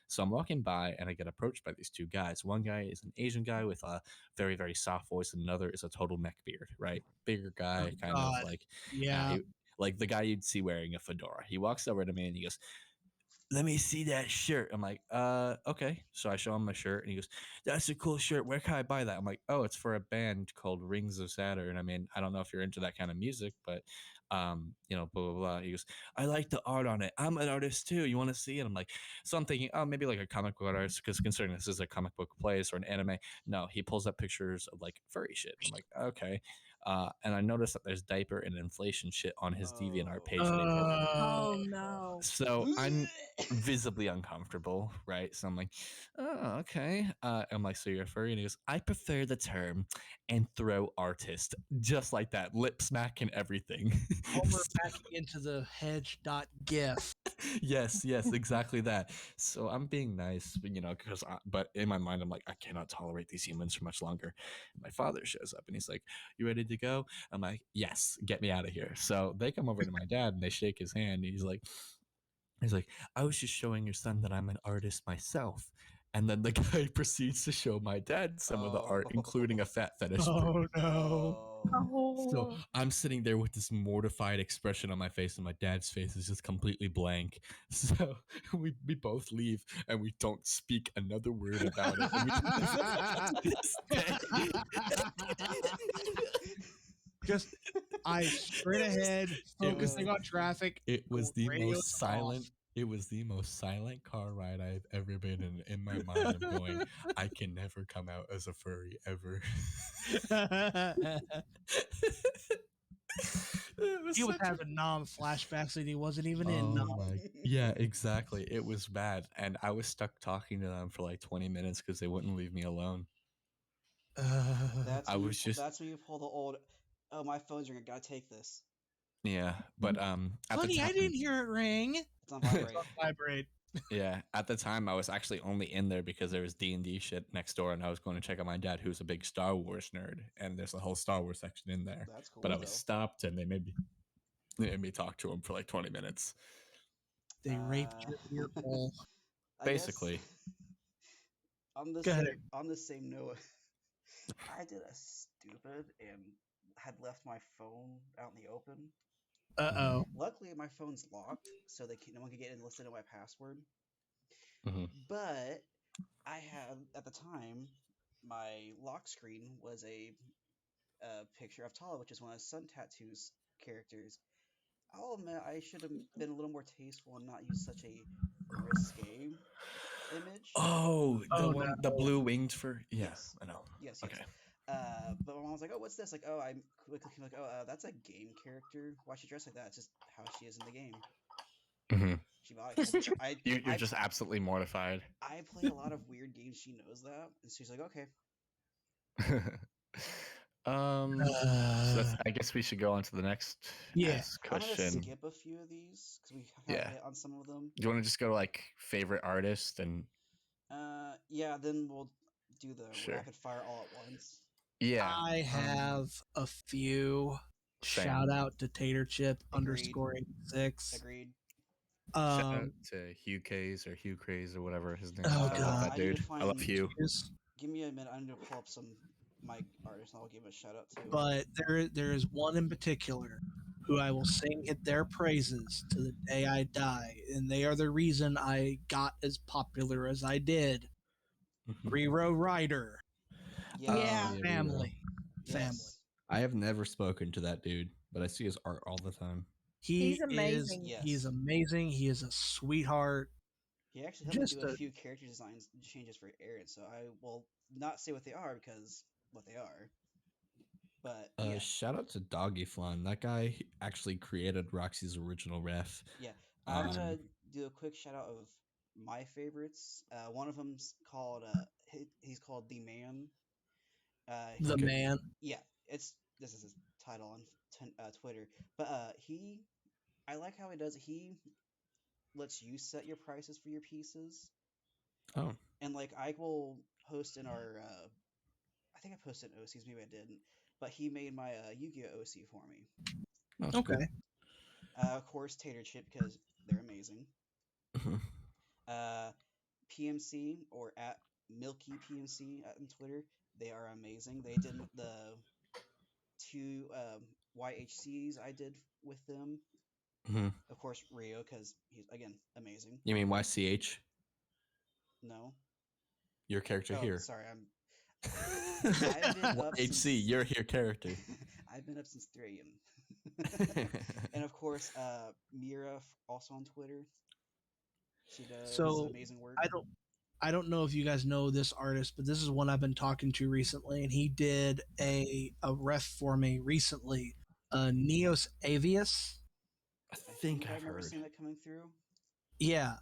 So I'm walking by and I get approached by these two guys. One guy is an Asian guy with a very, very soft voice, and another is a total neck beard, right? Bigger guy, kind of like, yeah, like the guy you'd see wearing a fedora. He walks over to me and he goes, "Let me see that shirt." I'm like, okay. So I show him my shirt and he goes, "That's a cool shirt. Where can I buy that?" I'm like, "Oh, it's for a band called Rings of Saturn. I mean, I don't know if you're into that kind of music, but, blah, blah, blah." He goes, "I like the art on it. I'm an artist too. You want to see it?" I'm like, so I'm thinking, oh, maybe like a comic book artist, because considering this is a comic book place or an anime. No, he pulls up pictures of like furry shit. I'm like, okay. And I noticed that there's diaper and inflation shit on his DeviantArt page that he pulled up. Oh no. So I'm visibly uncomfortable, right? So I'm like, oh, okay. I'm like, "So you're a furry?" And he goes, "I prefer the term and throw artist," just like that, lip smack and everything. Homer backing into the hedge.gif. Yes, exactly that. So I'm being nice, but in my mind, I'm like, I cannot tolerate these humans for much longer. My father shows up and he's like, "You ready to go?" I'm like, "Yes, get me out of here." So they come over to my dad and they shake his hand. And he's like, "I was just showing your son that I'm an artist myself." And then the guy proceeds to show my dad some of the art, including a fat fetish. Oh no. So I'm sitting there with this mortified expression on my face, and my dad's face is just completely blank. So we both leave, and we don't speak another word about it. And we this day. Just eyes straight ahead, focusing on traffic. It was the radio's most silent. off. It was the most silent car ride I've ever been in. In my mind, I'm going, I can never come out as a furry ever. He was having Nom flashbacks that he wasn't even in Nom. Yeah, exactly. It was bad, and I was stuck talking to them for like 20 minutes because they wouldn't leave me alone. That's when you pull the old, "Oh, my phone's ringing. Gotta take this." Yeah, but at Honey, the time, I didn't hear it ring. It's on vibrate. It's on vibrate. Yeah, at the time I was actually only in there because there was D&D shit next door, and I was going to check out my dad, who's a big Star Wars nerd, and there's a whole Star Wars section in there. That's cool. But I was stopped, and they made me talk to him for like 20 minutes. They raped your ear hole. Basically. On the same note, I did a stupid and had left my phone out in the open. Uh-oh. Luckily, my phone's locked, so no one can get in and listen to my password. Mm-hmm. But I had, at the time, my lock screen was a picture of Tala, which is one of Sun Tattoo's characters. I'll admit I should have been a little more tasteful and not use such a risque image. Oh, the blue winged fur. Yeah, yes, I know. Yes. Okay. But my mom was like, "Oh, what's this?" Like, "Oh, I'm quickly like, oh, that's a game character. Why she dressed like that? It's just how she is in the game." Mm-hmm. She bought it. You're just absolutely mortified. I play a lot of weird games. She knows that, and she's like, "Okay." So I guess we should go on to the next I'm gonna question. skip a few of these because we kind of hit on some of them. Do you want to just go to like favorite artist and? Yeah. Then we'll do the rapid fire all at once. Yeah. I have a few. Same. Shout out to Tater Chip Agreed. _86. Agreed. Shout out to Hugh Craze or Hugh Craze or whatever his name is. Oh, I love that I need dude. to find, I love Hugh. Give me a minute. I need to pull up some my artists and I'll give him a shout out to. But there is one in particular who I will sing their praises to the day I die, and they are the reason I got as popular as I did. Rero Ryder. Yeah. Family. Yes. I have never spoken to that dude, but I see his art all the time. He's amazing. He's amazing. He is a sweetheart. He actually helped me do a few character designs changes for Aaron, so I will not say what they are because what they are. But yeah. Shout out to Doggy Flan. That guy actually created Roxy's original ref. Yeah, I'm gonna do a quick shout out of my favorites. One of them's called he's called The Man. The Man. Yeah, this is his title on Twitter. But I like how he does it. He lets you set your prices for your pieces. Oh. And like I will post in our I think I posted in OCs, maybe I didn't. But he made my Yu-Gi-Oh! OC for me. That's okay. Cool. Of course, Tater Chip, because they're amazing. PMC, or at Milky PMC on Twitter, they are amazing. They did the 2 YHCs I did with them. Of course, Rio, because he's, again, amazing. You mean YCH? No. Your character here. Sorry, I've been up HC, you're here character. I've been up since 3 a.m. And of course, Mira, also on Twitter. She does amazing work. I don't know if you guys know this artist, but this is one I've been talking to recently, and he did a ref for me recently. Neos Avius. I think I remember seeing that coming through. Yeah,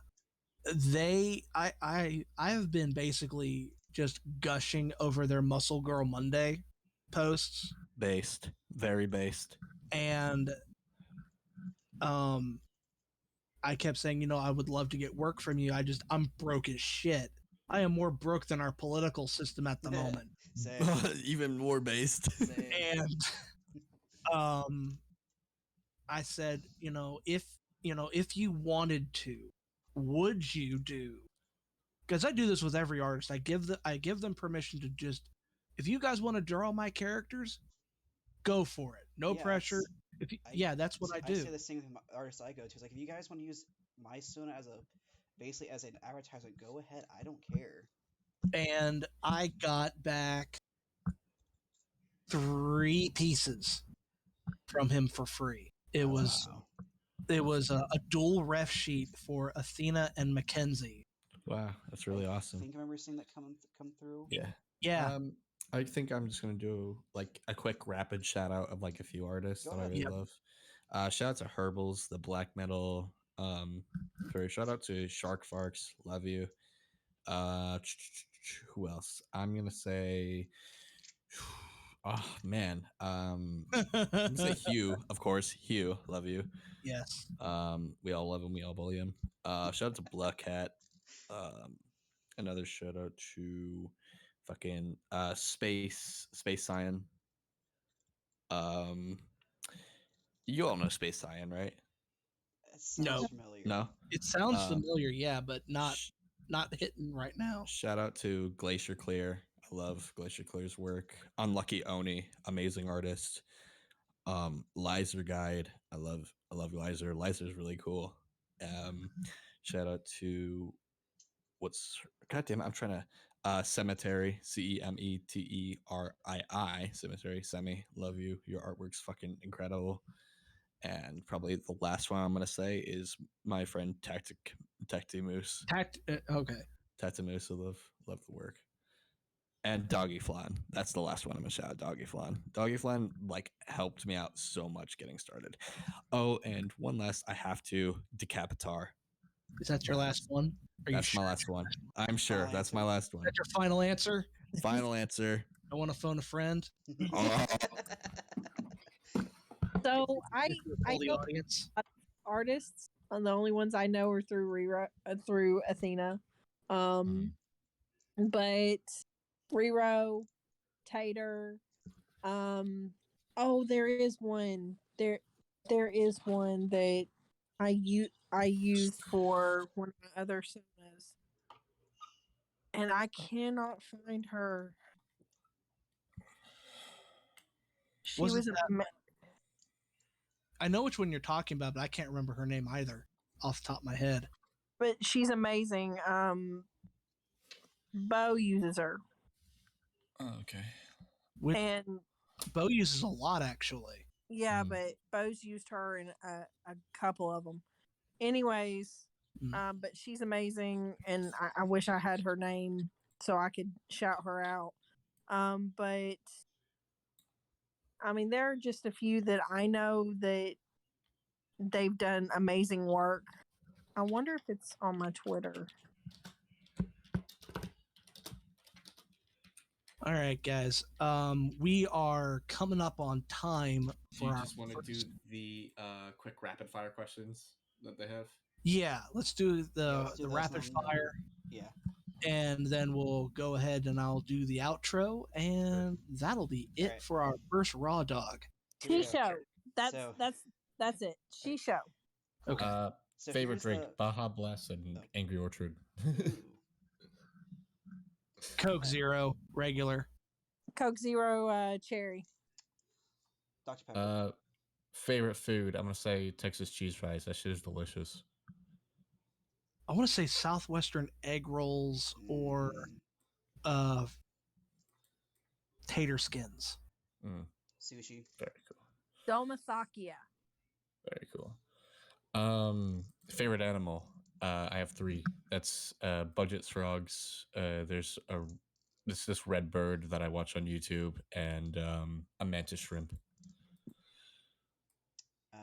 I have been basically just gushing over their Muscle Girl Monday posts. Very based. And I kept saying, I would love to get work from you. I'm broke as shit. I am more broke than our political system at the moment. Even more based. And I said, if you wanted to, would you do? Because I do this with every artist. I give them permission to just, if you guys want to draw my characters, go for it. No pressure. That's what I do. I say the same with artists I go to. It's like, if you guys want to use my Sona basically as an advertisement, go ahead. I don't care. And I got back 3 pieces from him for free. It was a dual ref sheet for Athena and Mackenzie. Wow, that's really awesome. I think I remember seeing that come through. Yeah. I think I'm just gonna do like a quick rapid shout out of like a few artists that I really love. Shout out to Herbals, the black metal. Shout out to Shark Farks, love you. Who else? I'm gonna say, oh man, I'm gonna say Hugh, of course. Hugh, love you. Yes. We all love him. We all bully him. Shout out to Black Cat. Another shout out to fucking Space Cyan. You all know Space Cyan, right? No. Familiar. No. It sounds familiar, yeah, but not hitting right now. Shout out to Glacier Clear. I love Glacier Clear's work. Unlucky Oni, amazing artist. Lizer Guide. I love Lizer. Lizer's really cool. Shout out to goddamn, I'm trying to Cemetery, CEMETERII Cemetery. Semi, love you. Your artwork's fucking incredible. And probably the last one I'm gonna say is my friend Tactimus. Okay. Tactimus, I love the work. And Doggy Flan. That's the last one I'm gonna shout out. Doggy Flan. Doggy Flan like helped me out so much getting started. Oh, and one last, I have to Decapitar. Is that your last one? That's my last one. I'm sure that's my last one. That's your final answer? Final answer. I want to phone a friend. So I All the know audience. artists, and the only ones I know are through Athena. But Rero, Tater, oh, there is one. There is one that I used for one of my other sonas, and I cannot find her. She was I know which one you're talking about, but I can't remember her name either off the top of my head. but she's amazing. Bo uses her. Oh, okay. And Bo uses a lot, actually. Yeah, but Bo's used her in a couple of them. Anyways, but she's amazing, and I wish I had her name so I could shout her out. But I mean, there are just a few that I know that they've done amazing work. I wonder if it's on my Twitter. All right, guys. We are coming up on time Do you just want to do the quick rapid fire questions that they have? Yeah, let's do the rapid fire. Yeah. And then we'll go ahead and I'll do the outro, and that'll be it for our first raw dog. She show. That's it. She show. Okay. Favorite drink: Baja Blast and Angry Orchard. Coke Zero regular. Coke Zero cherry. Dr. Pepper. Favorite food: I'm gonna say Texas cheese fries. That shit is delicious. I want to say Southwestern egg rolls or tater skins. Sushi. Very cool. Domathakia. Very cool. Favorite animal? I have 3. That's Budget Frogs. There's this red bird that I watch on YouTube, and a mantis shrimp.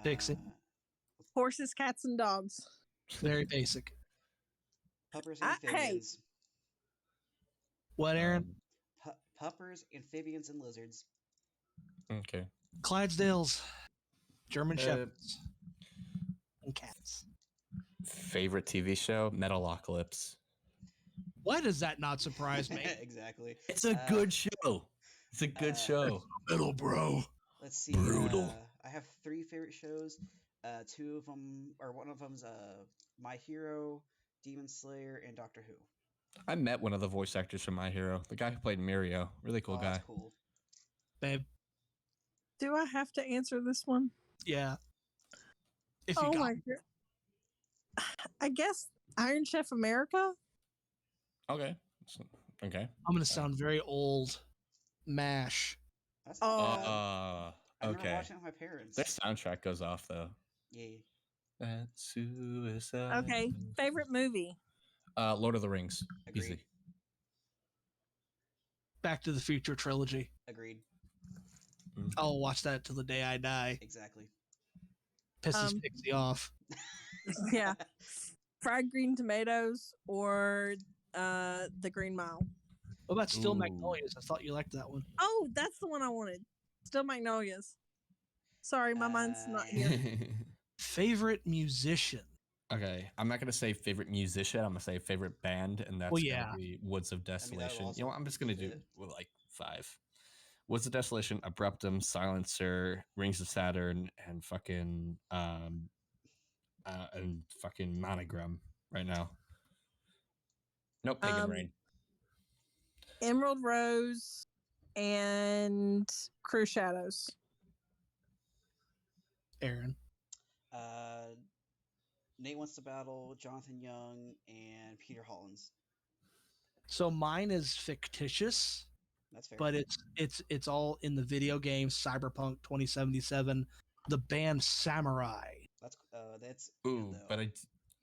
Pixie. Horses, cats, and dogs. Very basic. Puppers, amphibians. Hey. What, Aaron? Puppers, amphibians, and lizards. Okay. Clydesdales, German Shepherds, and cats. Favorite TV show? Metalocalypse. Why does that not surprise me? Exactly. It's a good show. It's a good show. Metal, bro. Let's see. Brutal. I have 3 favorite shows. 2 of them, or one of them's My Hero, Demon Slayer, and Doctor Who. I met one of the voice actors from My Hero. The guy who played Mirio. Really cool guy. That's cool. Babe. Do I have to answer this one? Yeah. If you my god. I guess Iron Chef America. Okay. Okay. I'm gonna sound very old. MASH. That's I remember watching it with my parents. Their soundtrack goes off though. Yeah. That's suicide. Okay. Favorite movie? Lord of the Rings. Agreed. Easy. Back to the Future trilogy. Agreed. I'll watch that till the day I die. Exactly. Pisses Pixie off. Yeah. Fried green tomatoes or the Green Mile. What about Still Magnolias? I thought you liked that one. Oh, that's the one I wanted. Still Magnolias. Sorry, my mind's not here. Favorite musician? Okay, I'm not gonna say favorite musician. I'm gonna say favorite band, and that's gonna be Woods of Desolation. You know what? I'm just gonna do like 5. Woods of Desolation, Abruptum, Silencer, Rings of Saturn, and fucking Monogram right now. Nope, Pagan Rain. Emerald Rose and Cruise Shadows. Aaron. Nate Wants to Battle, Jonathan Young, and Peter Hollins. So mine is fictitious. That's fair. But it's all in the video game Cyberpunk 2077. The band Samurai. That's ooh, but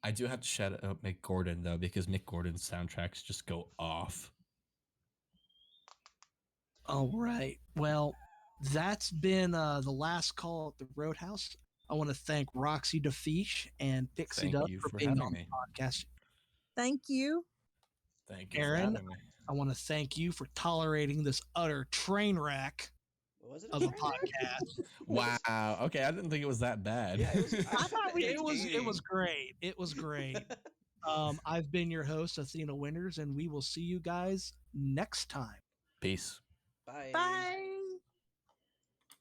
I do have to shout out Mick Gordon though, because Mick Gordon's soundtracks just go off. All right. Well, that's been the last call at the Roadhouse. I want to thank Roxxiedafeesh and Pixiedust for being on the podcast. Thank you. Thank you Aaron, for having me. I want to thank you for tolerating this utter train wreck Was it of a train wreck? podcast. Wow. Okay, I didn't think it was that bad. Yeah, it was. I thought we- It was entertaining. great. It was great. I've been your host, Athena Winters, and we will see you guys next time. Peace. Bye. Bye.